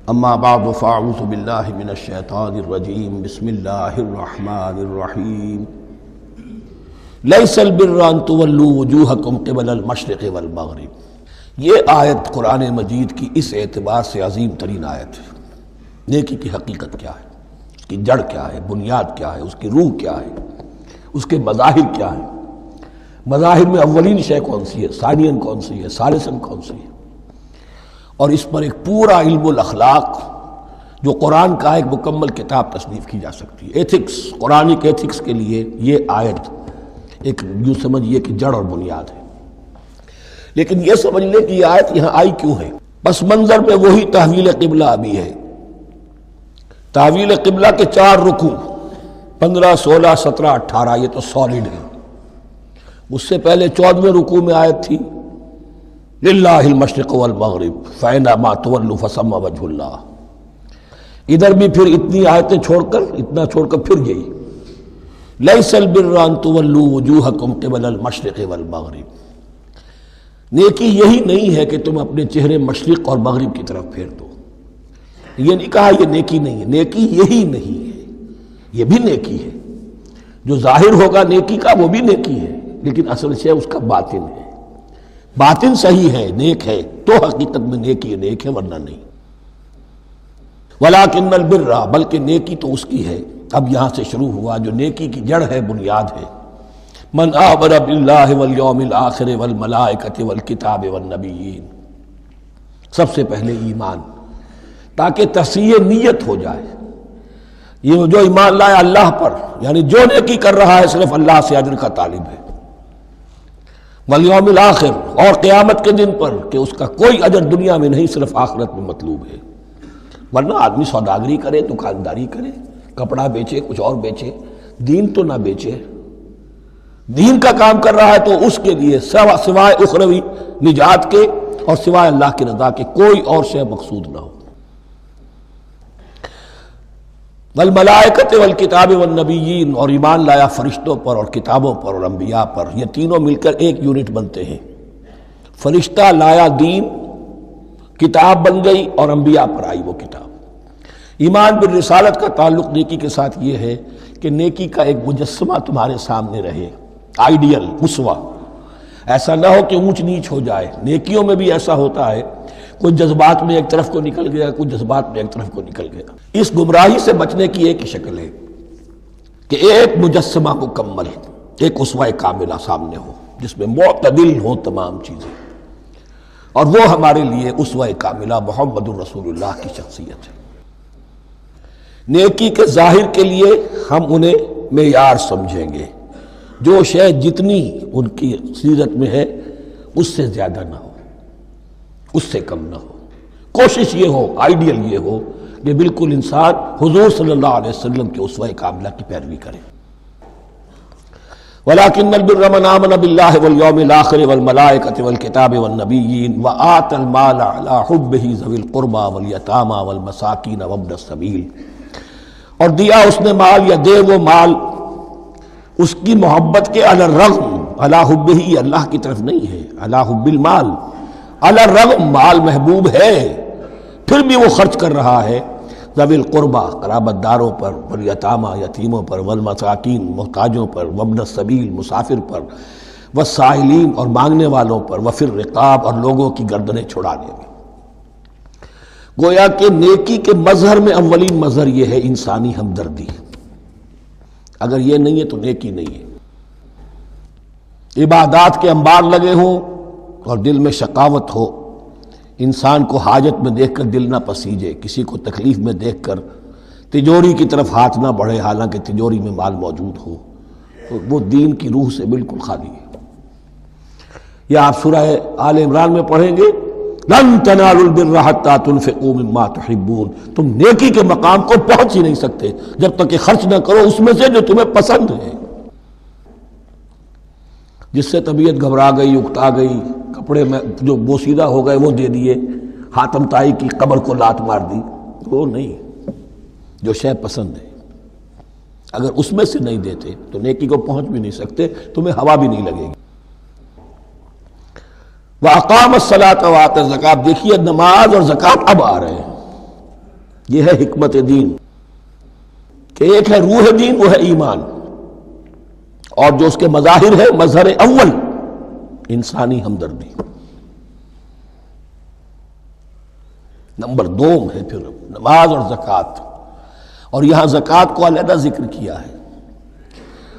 اما بعد فاعوذ باللہ من الشیطان الرجیم بسم اللہ الرحمن الرحیم لیس البر ان تولوا وجوہکم قبل المشرق والمغرب۔ یہ آیت قرآن مجید کی اس اعتبار سے عظیم ترین آیت ہے۔ نیکی کی حقیقت کیا ہے، اس کی جڑ کیا ہے، بنیاد کیا ہے، اس کی روح کیا ہے، اس کے مظاہر کیا ہے۔ مظاہر میں اولین شے کون سی ہے، ثانین کون سی ہے، ثالثاً کون سی ہے، اور اس پر ایک پورا علم الاخلاق جو قرآن کا ایک مکمل کتاب تصنیف کی جا سکتی ہے۔ ایتھکس، قرآنک ایتھکس کے لیے یہ آیت ایک یوں سمجھیے کہ جڑ اور بنیاد ہے۔ لیکن یہ سمجھ لیں کہ یہ آیت یہاں آئی کیوں ہے۔ پس منظر میں وہی تحویل قبلہ ابھی ہے۔ تحویل قبلہ کے 4 رکوع 15، 16، 17، 18 یہ تو سالڈ ہے۔ اس سے پہلے 14ویں رکوع میں آیت تھی للہ المشرق والمغرب فأینما تولوا فثم وجہ اللہ۔ ادھر بھی پھر اتنی آیتیں چھوڑ کر پھر یہی لیس البر ان تولوا وجوہکم قبل المشرق والمغرب۔ نیکی یہی نہیں ہے کہ تم اپنے چہرے مشرق اور مغرب کی طرف پھیر دو۔ یہ نہیں کہا یہ نیکی نہیں ہے، نیکی یہی نہیں ہے، یہ بھی نیکی ہے۔ جو ظاہر ہوگا نیکی کا وہ بھی نیکی ہے، لیکن اصل شے اس کا باطن ہے۔ باطن صحیح ہے، نیک ہے تو حقیقت میں نیکی نیک ہے، ورنہ نہیں۔ ولیکن البر، بلکہ نیکی تو اس کی ہے۔ اب یہاں سے شروع ہوا جو نیکی کی جڑ ہے، بنیاد ہے۔ من آمن باللہ والیوم الآخر والملائکۃ والکتاب والنبیین۔ سب سے پہلے ایمان، تاکہ تصحیح نیت ہو جائے۔ یہ جو ایمان لائے اللہ پر، یعنی جو نیکی کر رہا ہے صرف اللہ سے اجر کا طالب ہے۔ والیوم الآخر، اور قیامت کے دن پر کہ اس کا کوئی اجر دنیا میں نہیں، صرف آخرت میں مطلوب ہے۔ ورنہ آدمی سوداگری کرے، دکانداری کرے، کپڑا بیچے، کچھ اور بیچے، دین تو نہ بیچے۔ دین کا کام کر رہا ہے تو اس کے لیے سوائے اخروی نجات کے اور سوائے اللہ کی رضا کے کوئی اور شے مقصود نہ ہو۔ والملائکۃ والکتاب والنبیین، اور ایمان لایا فرشتوں پر اور کتابوں پر اور انبیاء پر۔ یہ تینوں مل کر ایک یونٹ بنتے ہیں۔ فرشتہ لایا دین، کتاب بن گئی اور انبیاء پر آئی وہ کتاب۔ ایمان بالرسالت کا تعلق نیکی کے ساتھ یہ ہے کہ نیکی کا ایک مجسمہ تمہارے سامنے رہے، آئیڈیل، اسوہ۔ ایسا نہ ہو کہ اونچ نیچ ہو جائے۔ نیکیوں میں بھی ایسا ہوتا ہے، کوئی جذبات میں ایک طرف کو نکل گیا، کوئی جذبات میں ایک طرف کو نکل گیا۔ اس گمراہی سے بچنے کی ایک ہی شکل ہے کہ ایک مجسمہ مکمل، ایک اسوہ کاملہ سامنے ہو جس میں معتدل ہو تمام چیزیں، اور وہ ہمارے لیے اسوہ کاملہ محمد الرسول اللہ کی شخصیت ہے۔ نیکی کے ظاہر کے لیے ہم انہیں معیار سمجھیں گے۔ جو شے جتنی ان کی سیرت میں ہے اس سے زیادہ نہ ہو، اس سے کم نہ ہو۔ کوشش یہ ہو، آئیڈیل یہ ہو کہ بالکل انسان حضور صلی اللہ علیہ وسلم کے اسوہ کاملہ کی پیروی کرے۔ ولیکن البر من آمن باللہ والیوم الآخر والملائکۃ والکتاب والنبیین وآتی المال علی حبہ ذوی القربى والیتامی والمساکین وابن السبیل، اور دیا اس نے مال یا دے وہ مال اس کی محبت کے علی الرغم، علی حبہ اللہ کی طرف نہیں ہے، علی حب المال، علی الرغم مال محبوب ہے پھر بھی وہ خرچ کر رہا ہے ذوی القربہ قرابت داروں پر، والیتامی یتیموں پر، والمساکین محتاجوں پر، وابن السبیل مسافر پر، والسائلین اور مانگنے والوں پر، وفی الرقاب اور لوگوں کی گردنیں چھڑانے میں۔ گویا کہ نیکی کے مظہر میں اولین مظہر یہ ہے انسانی ہمدردی۔ اگر یہ نہیں ہے تو نیکی نہیں ہے۔ عبادات کے انبار لگے ہوں اور دل میں شقاوت ہو، انسان کو حاجت میں دیکھ کر دل نہ پسیجے، کسی کو تکلیف میں دیکھ کر تجوری کی طرف ہاتھ نہ بڑھے حالانکہ تجوری میں مال موجود ہو، تو وہ دین کی روح سے بالکل خالی ہے۔ یہ آپ سورہ آل عمران میں پڑھیں گے، لن تنالوا البر حتى تنفقوا مما تحبون۔ تم نیکی کے مقام کو پہنچ ہی نہیں سکتے جب تک کہ خرچ نہ کرو اس میں سے جو تمہیں پسند ہے۔ جس سے طبیعت گھبرا گئی، اکتا گئی، کپڑے میں جو بوسیدہ ہو گئے وہ دے دیے، حاتم طائی کی قبر کو لات مار دی، وہ نہیں۔ جو شے پسند ہے اگر اس میں سے نہیں دیتے تو نیکی کو پہنچ بھی نہیں سکتے، تمہیں ہوا بھی نہیں لگے گی۔ وَأَقَامَ الصَّلَاةَ وَآتَى الزَّكَاةَ، دیکھیے نماز اور زکوٰۃ اب آ رہے ہیں۔ یہ ہے حکمت دین کہ ایک ہے روح دین، وہ ہے ایمان، اور جو اس کے مظاہر ہے، مظہر اول انسانی ہمدردی، نمبر دو ہے پھر نماز اور زکوٰۃ، اور یہاں زکوٰۃ کو علیحدہ ذکر کیا ہے،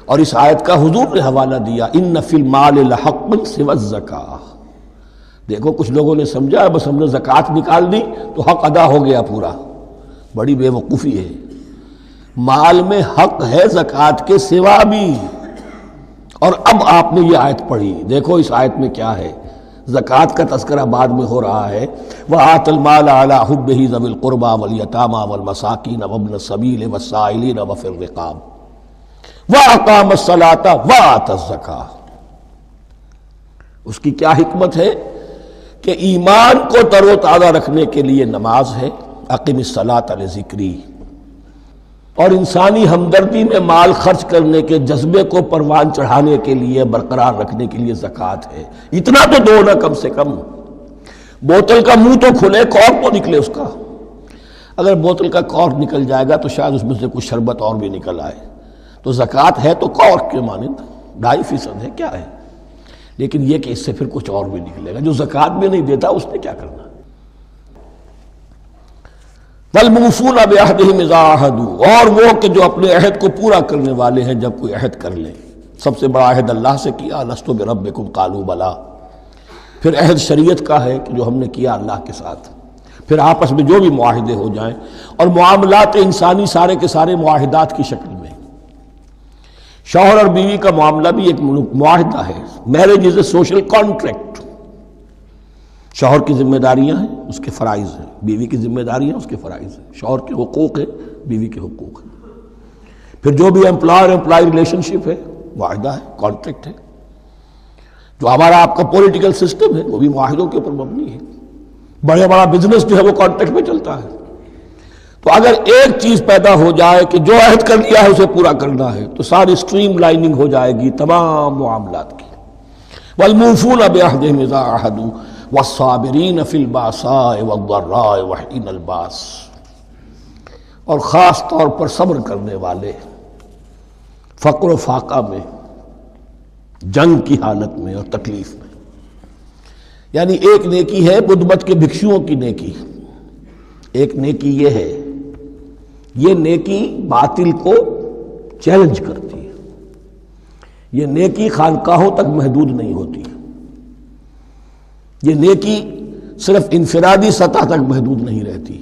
اور اس آیت کا حضور نے حوالہ دیا ان فی المال لحق سوى الزکاۃ۔ دیکھو کچھ لوگوں نے سمجھا بس ہم نے زکوٰۃ نکال دی تو حق ادا ہو گیا پورا، بڑی بے وقوفی ہے۔ مال میں حق ہے زکوٰۃ کے سوا بھی، اور اب آپ نے یہ آیت پڑھی، دیکھو اس آیت میں کیا ہے، زکوٰۃ کا تذکرہ بعد میں ہو رہا ہے، وَآتَ الْمَالَ عَلَىٰ حُبِّهِ ذَوِي الْقُرْبَىٰ وَالْيَتَامَىٰ وَالْمَسَاكِينَ وَابْنَ السَّبِيلِ وَالسَّائِلِينَ وَفِي الرِّقَابِ وَأَقَامَ الصَّلَاةَ وَآتَى الزَّكَاةَ۔ اس کی کیا حکمت ہے کہ ایمان کو تر و تازہ رکھنے کے لیے نماز ہے، اقم الصلاۃ لذکری، اور انسانی ہمدردی میں مال خرچ کرنے کے جذبے کو پروان چڑھانے کے لیے، برقرار رکھنے کے لیے زکوٰۃ ہے۔ اتنا تو دو نا کم سے کم، بوتل کا منہ تو کھلے، کارک تو نکلے اس کا، اگر بوتل کا کارک نکل جائے گا تو شاید اس میں سے کچھ شربت اور بھی نکل آئے، تو زکوٰۃ ہے تو کارک کے مانند 2.5% ہے، کیا ہے، لیکن یہ کہ اس سے پھر کچھ اور بھی نکلے گا۔ جو زکوٰۃ بھی نہیں دیتا اس نے کیا کرنا؟ وَالْمُوفُونَ بِعَهْدِهِمْ إِذَا عَاهَدُوا، اور وہ کہ جو اپنے عہد کو پورا کرنے والے ہیں جب کوئی عہد کر لیں۔ سب سے بڑا عہد اللہ سے کیا، لَسْتُ بِرَبِّكُمْ قَالُوا بَلَىٰ، پھر عہد شریعت کا ہے کہ جو ہم نے کیا اللہ کے ساتھ، پھر آپس میں جو بھی معاہدے ہو جائیں، اور معاملات انسانی سارے کے سارے معاہدات کی شکل میں، شوہر اور بیوی کا معاملہ بھی ایک معاہدہ ہے، marriage is a social contract, شوہر کی ذمہ داریاں ہیں، اس کے فرائض ہیں، بیوی کی ذمہ داریاں اس کے فرائض ہیں، شوہر کے حقوق ہیں، بیوی کے حقوق ہیں، پھر جو بھی امپلائر امپلائی ریلیشن شپ ہے معاہدہ ہے، کانٹریکٹ ہے، جو ہمارا آپ کا پولیٹیکل سسٹم ہے وہ بھی معاہدوں کے اوپر مبنی ہے، بڑا بزنس جو ہے وہ کانٹریکٹ میں چلتا ہے۔ تو اگر ایک چیز پیدا ہو جائے کہ جو عہد کر لیا ہے اسے پورا کرنا ہے، تو ساری اسٹریم لائننگ ہو جائے گی تمام معاملات کی۔ وَالْمُوفُونَ بِعَهْدِهِمْ إِذَا عَاهَدُوا وَالصَّابِرِينَ فِي الْبَأْسَاءِ وَالضَّرَّاءِ وَحِينَ الْبَأْسِ، اور خاص طور پر صبر کرنے والے فقر و فاقہ میں، جنگ کی حالت میں اور تکلیف میں۔ یعنی ایک نیکی ہے بدھ مت کے بھکشوؤں کی نیکی، ایک نیکی یہ ہے، یہ نیکی باطل کو چیلنج کرتی ہے، یہ نیکی خانقاہوں تک محدود نہیں ہوتی، یہ نیکی صرف انفرادی سطح تک محدود نہیں رہتی۔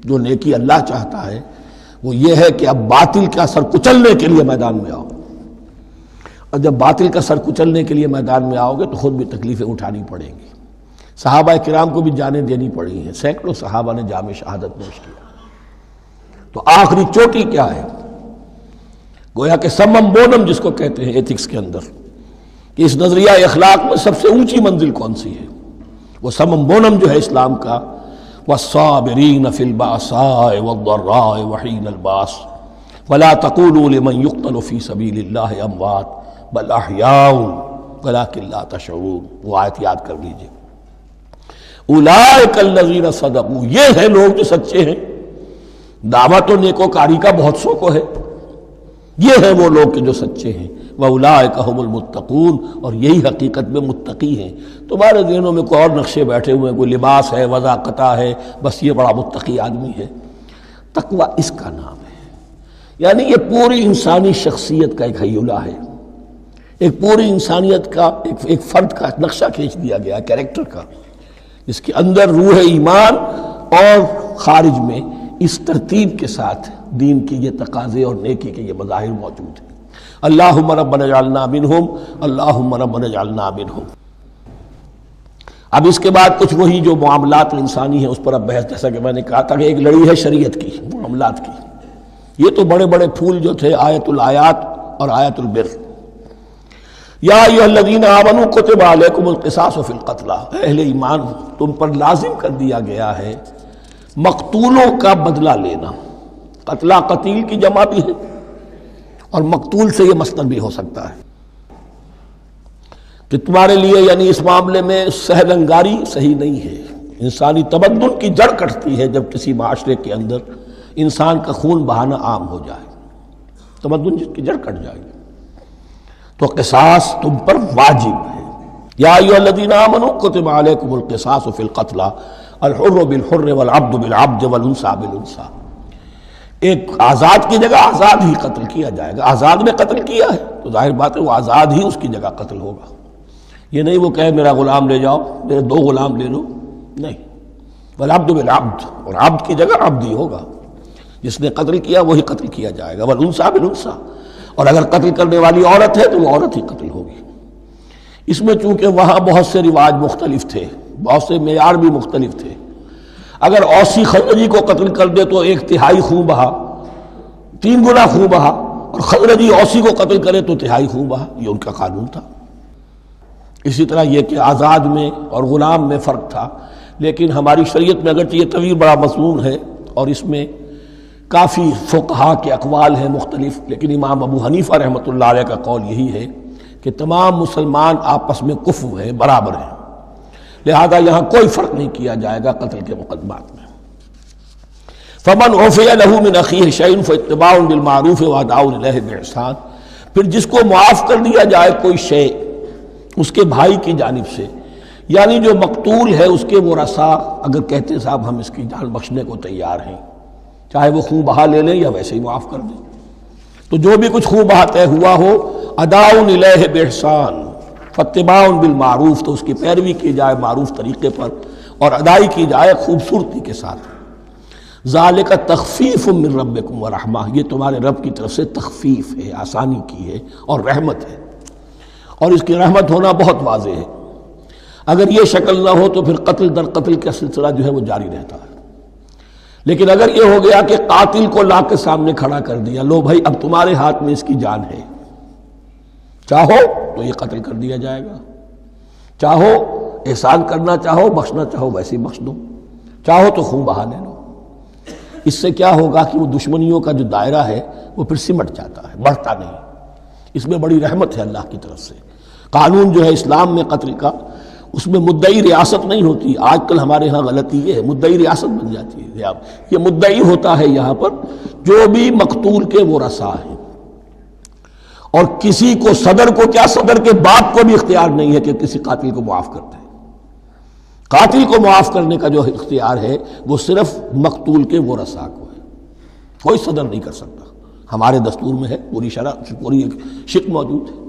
جو نیکی اللہ چاہتا ہے وہ یہ ہے کہ اب باطل کا سر کچلنے کے لیے میدان میں آؤ، اور جب باطل کا سر کچلنے کے لیے میدان میں آؤ گے تو خود بھی تکلیفیں اٹھانی پڑیں گی۔ صحابہ کرام کو بھی جانیں دینی پڑی ہیں، سینکڑوں صحابہ نے جام شہادت نوش کیا۔ تو آخری چوٹی کیا ہے؟ گویا کہ سمم بونم جس کو کہتے ہیں ایتھکس کے اندر، کہ اس نظریہ اخلاق میں سب سے اونچی منزل کون سی ہے؟ وہ سمم بونم جو ہے اسلام کا، وَالصَّابِرِينَ فِي الْبَأْسَاءِ وَالضَّرَّاءِ وَحِينَ الْبَأْسِ وَلَا تَقُولُوا لِمَنْ يُقْتَلُ فِي سَبِيلِ اللَّهِ أَمْوَاتٌ بَلْ أَحْيَاءٌ وَلَكِنْ لَا تَشْعُرُونَ۔ وہ آیت یاد کر لیجئے، اولئک الذین صدقوا، یہ ہیں لوگ جو سچے ہیں، دعوت و نیکوکاری کا بہت شوق ہے، یہ ہیں وہ لوگ کہ جو سچے ہیں، واولئک هم المتقون، اور یہی حقیقت میں متقی ہیں۔ تمہارے ذہنوں میں کوئی اور نقشے بیٹھے ہوئے ہیں، کوئی لباس ہے، وضاقتہ ہے، بس یہ بڑا متقی آدمی ہے۔ تقویٰ اس کا نام ہے، یعنی یہ پوری انسانی شخصیت کا ایک ہیولہ ہے، ایک پوری انسانیت کا ایک فرد کا نقشہ کھینچ دیا گیا کیریکٹر کا، جس کے اندر روح ایمان اور خارج میں اس ترتیب کے ساتھ دین کی یہ تقاضے اور نیکی کے یہ مظاہر موجود ہیں۔ اللہم ربنا اجعلنا منہم، اللہم ربنا اجعلنا منہم۔ اب اس کے بعد کچھ وہی جو معاملات انسانی ہیں اس پر اب بحث، جیسا کہ میں نے کہا تھا کہ ایک لڑی ہے شریعت کی، معاملات کی۔ یہ تو بڑے بڑے پھول جو تھے، آیت الآیات اور آیت البر۔ یا ایھا الذین آمنوا کتب علیکم القصاص فی القتلی، اہل ایمان تم پر لازم کر دیا گیا ہے مقتولوں کا بدلہ لینا۔ قتلہ قتیل کی جمع بھی ہے، اور مقتول سے یہ مصدر بھی ہو سکتا ہے، کہ تمہارے لیے یعنی اس معاملے میں سہل انگاری صحیح نہیں ہے۔ انسانی تمدن کی جڑ کٹتی ہے جب کسی معاشرے کے اندر انسان کا خون بہانا عام ہو جائے، تمدن کی جڑ کٹ جائے گی۔ تو قصاص تم پر واجب ہے۔ یا ایھا الذین آمنوا کتب علیکم القصاص فی القتلی الحر بالحر والعبد بالعبد والانثی بالانثی۔ ایک آزاد کی جگہ آزاد ہی قتل کیا جائے گا۔ آزاد نے قتل کیا ہے تو ظاہر بات ہے وہ آزاد ہی اس کی جگہ قتل ہوگا۔ یہ نہیں وہ کہے میرا غلام لے جاؤ، میرے 2 غلام لے لو، نہیں، والعبد بالعبد، اور عبد کی جگہ عبد ہی ہوگا، جس نے قتل کیا وہی قتل کیا جائے گا، والانثی بالانثی، اور اگر قتل کرنے والی عورت ہے تو وہ عورت ہی قتل ہوگی۔ اس میں چونکہ وہاں بہت سے رواج مختلف تھے، بہت سے معیار بھی مختلف تھے۔ اگر اوسی خزرجی کو قتل کر دے تو 1/3 خون بہا، 3 گنا خون بہا، اور خزرجی اوسی کو قتل کرے تو 1/3 خون بہا، یہ ان کا قانون تھا۔ اسی طرح یہ کہ آزاد میں اور غلام میں فرق تھا، لیکن ہماری شریعت میں اگرچہ یہ طویل بڑا مضمون ہے اور اس میں کافی فقہا کے اقوال ہیں مختلف، لیکن امام ابو حنیفہ رحمۃ اللہ علیہ کا قول یہی ہے کہ تمام مسلمان آپس میں کفو ہیں، برابر ہیں، لہذا یہاں کوئی فرق نہیں کیا جائے گا قتل کے مقدمات میں۔ فمن عفی لہ من اخیہ شیء فاتباع بالمعروف واداء الیہ باحسان، پھر جس کو معاف کر دیا جائے کوئی شے اس کے بھائی کی جانب سے، یعنی جو مقتول ہے اس کے ورثاء اگر کہتے ہیں صاحب ہم اس کی جان بخشنے کو تیار ہیں، چاہے وہ خون بہا لے لیں یا ویسے ہی معاف کر دیں، تو جو بھی کچھ خون بہا طے ہوا ہو اداء الیہ باحسان فاتباع بالمعروف، تو اس کی پیروی کی جائے معروف طریقے پر اور ادائی کی جائے خوبصورتی کے ساتھ۔ ذالک تخفیف من ربکم ورحمہ، یہ تمہارے رب کی طرف سے تخفیف ہے، آسانی کی ہے اور رحمت ہے، اور اس کی رحمت ہونا بہت واضح ہے۔ اگر یہ شکل نہ ہو تو پھر قتل در قتل کا سلسلہ جو ہے وہ جاری رہتا ہے، لیکن اگر یہ ہو گیا کہ قاتل کو لا کے سامنے کھڑا کر دیا، لو بھائی اب تمہارے ہاتھ میں اس کی جان ہے، چاہو تو یہ قتل کر دیا جائے گا، چاہو احسان کرنا چاہو بخشنا چاہو ویسے ہی بخش دو، چاہو تو خون بہا لے لو۔ اس سے کیا ہوگا کہ وہ دشمنیوں کا جو دائرہ ہے وہ پھر سمٹ جاتا ہے، بڑھتا نہیں۔ اس میں بڑی رحمت ہے اللہ کی طرف سے۔ قانون جو ہے اسلام میں قتل کا، اس میں مدعی ریاست نہیں ہوتی۔ آج کل ہمارے ہاں غلطی یہ ہے، مدعی ریاست بن جاتی ہے۔ یہ مدعی ہوتا ہے یہاں پر جو بھی مقتول کے ورثاء ہیں، اور کسی کو صدر کو کیا صدر کے باپ کو بھی اختیار نہیں ہے کہ کسی قاتل کو معاف کر دے۔ قاتل کو معاف کرنے کا جو اختیار ہے وہ صرف مقتول کے ورثاء کو ہے، کوئی صدر نہیں کر سکتا۔ ہمارے دستور میں ہے، پوری شرع پوری شق موجود ہے۔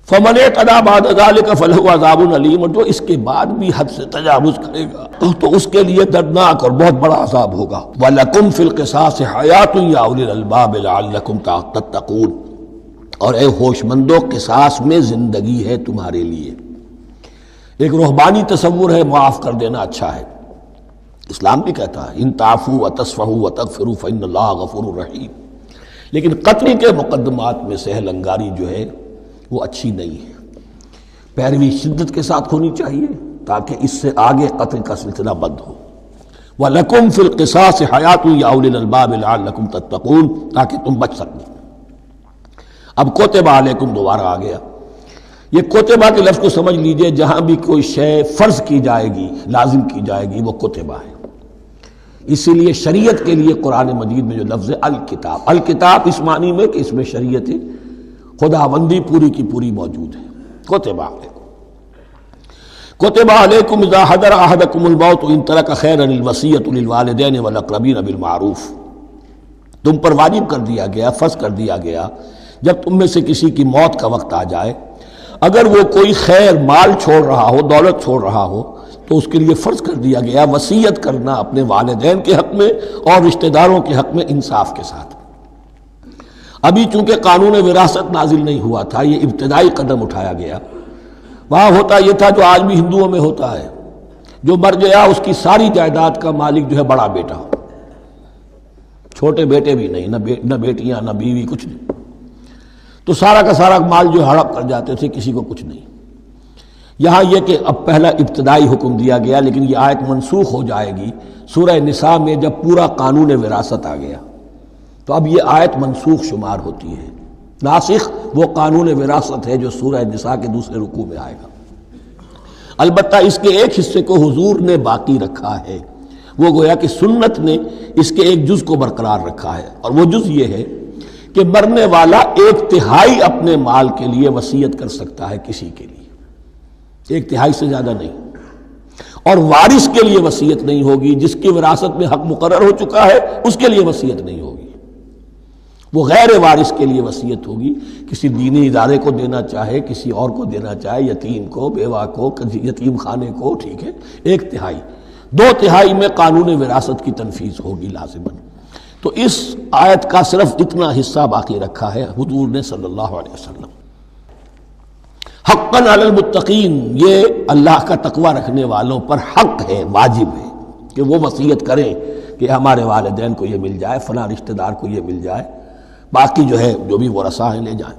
فمن اعتدی بعد ذلک فلہ عذاب علیم، اور جو اس کے بعد بھی حد سے تجاوز کرے گا تو اس کے لیے دردناک اور بہت بڑا عذاب ہوگا۔ وَلَكُمْ فِي الْقِصَاصِ حَيَاةٌ يَا أُولِي الْأَلْبَابِ لَعَلَّكُمْ تَتَّقُونَ، اور اے ہوش مندو قصاص میں زندگی ہے تمہارے لیے۔ ایک روحانی تصور ہے معاف کر دینا اچھا ہے، اسلام بھی کہتا ہے ان تعفوا وتصفحوا وتغفروا فإن اللہ غفور رحیم، لیکن قتل کے مقدمات میں سہل انگاری جو ہے وہ اچھی نہیں ہے، پیروی شدت کے ساتھ ہونی چاہیے تاکہ اس سے آگے قتل کا سلسلہ بند ہو۔ وَلَكُمْ فِي الْقِصَاصِ حَيَاةٌ يَا أُولِي الْأَلْبَابِ لَعَلَّكُمْ تَتَّقُونَ، تاکہ تم بچ سکیں۔ اب کوتبہ علیکم دوبارہ آ گیا۔ یہ کوتبہ کے لفظ کو سمجھ لیجئے، جہاں بھی کوئی شے فرض کی جائے گی، لازم کی جائے گی، وہ کوتبہ ہے۔ اسی لیے شریعت کے لیے قرآن مجید میں جو لفظ ہے الکتاب، الکتاب اس معنی میں کہ اس میں شریعت خداوندی پوری کی پوری موجود ہے۔ کوتبہ علیکم، کوتبہ علیکم اذا حضر احدکم الموت ان ترک خیرا الوصیۃ للوالدین والاقربین بالمعروف، تم پر واجب کر دیا گیا، فرض کر دیا گیا، جب تم میں سے کسی کی موت کا وقت آ جائے، اگر وہ کوئی خیر مال چھوڑ رہا ہو، دولت چھوڑ رہا ہو، تو اس کے لیے فرض کر دیا گیا وصیت کرنا اپنے والدین کے حق میں اور رشتہ داروں کے حق میں انصاف کے ساتھ۔ ابھی چونکہ قانون وراثت نازل نہیں ہوا تھا، یہ ابتدائی قدم اٹھایا گیا۔ وہاں ہوتا یہ تھا جو آج بھی ہندوؤں میں ہوتا ہے، جو مر گیا اس کی ساری جائیداد کا مالک جو ہے بڑا بیٹا، چھوٹے بیٹے بھی نہیں، نہ بیٹیاں نہ بیوی، کچھ نہیں، تو سارا کا سارا مال جو ہڑپ کر جاتے تھے، کسی کو کچھ نہیں۔ یہاں یہ کہ اب پہلا ابتدائی حکم دیا گیا، لیکن یہ آیت منسوخ ہو جائے گی سورہ نساء میں جب پورا قانون وراثت آ گیا، تو اب یہ آیت منسوخ شمار ہوتی ہے۔ ناسخ وہ قانون وراثت ہے جو سورہ نساء کے دوسرے رکوع میں آئے گا۔ البتہ اس کے ایک حصے کو حضور نے باقی رکھا ہے، وہ گویا کہ سنت نے اس کے ایک جز کو برقرار رکھا ہے، اور وہ جز یہ ہے کہ مرنے والا 1/3 اپنے مال کے لیے وصیت کر سکتا ہے کسی کے لیے، 1/3 سے زیادہ نہیں، اور وارث کے لیے وصیت نہیں ہوگی، جس کی وراثت میں حق مقرر ہو چکا ہے اس کے لیے وصیت نہیں ہوگی، وہ غیر وارث کے لیے وصیت ہوگی، کسی دینی ادارے کو دینا چاہے، کسی اور کو دینا چاہے، یتیم کو، بیوہ کو، یتیم خانے کو، ٹھیک ہے، 1/3، 2/3 میں قانون وراثت کی تنفیذ ہوگی لازماً۔ تو اس آیت کا صرف اتنا حصہ باقی رکھا ہے حضور نے صلی اللہ علیہ وسلم۔ حقاً علی المتقین، یہ اللہ کا تقوی رکھنے والوں پر حق ہے، واجب ہے کہ وہ وصیت کریں کہ ہمارے والدین کو یہ مل جائے، فلاں رشتہ دار کو یہ مل جائے، باقی جو ہے جو بھی ورثاء ہیں لے جائیں۔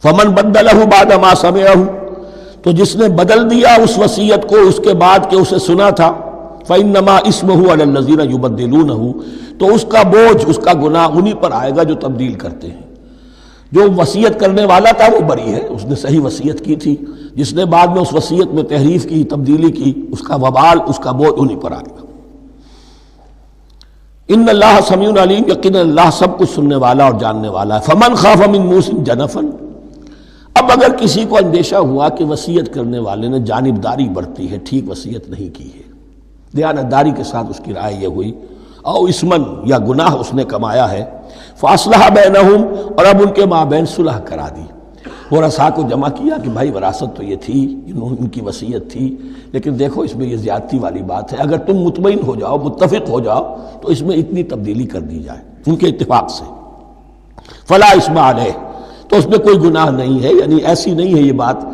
فمن بدلہ بعد ما سمعہ، تو جس نے بدل دیا اس وصیت کو اس کے بعد کہ اسے سنا تھا، فإنما اسمہ علی الذین یبدلونہ، تو اس کا بوجھ، اس کا گناہ انہی پر آئے گا جو تبدیل کرتے ہیں۔ جو وصیت کرنے والا تھا وہ بری ہے، اس نے صحیح وصیت کی تھی، جس نے بعد میں اس وصیت میں تحریف کی، تبدیلی کی، اس کا وبال، اس کا بوجھ انہی پر آئے گا۔ ان اللہ سمیع علیم، یقینا اللہ سب کچھ سننے والا اور جاننے والا ہے۔ فمن خاف من موص جنفا، اب اگر کسی کو اندیشہ ہوا کہ وصیت کرنے والے نے جانبداری برتی ہے، ٹھیک وصیت نہیں کی ہے، دیانتداری کے ساتھ اس کی رائے یہ ہوئی، او اسمن، یا گناہ اس نے کمایا ہے، فاصلح بینہم، اور اب ان کے مابین صلح کرا دی، ورثاء کو جمع کیا کہ بھائی وراثت تو یہ تھی، ان کی وصیت تھی، لیکن دیکھو اس میں یہ زیادتی والی بات ہے، اگر تم مطمئن ہو جاؤ، متفق ہو جاؤ تو اس میں اتنی تبدیلی کر دی جائے ان کے اتفاق سے، فلا اسم علیہ، تو اس میں کوئی گناہ نہیں ہے، یعنی ایسی نہیں ہے یہ بات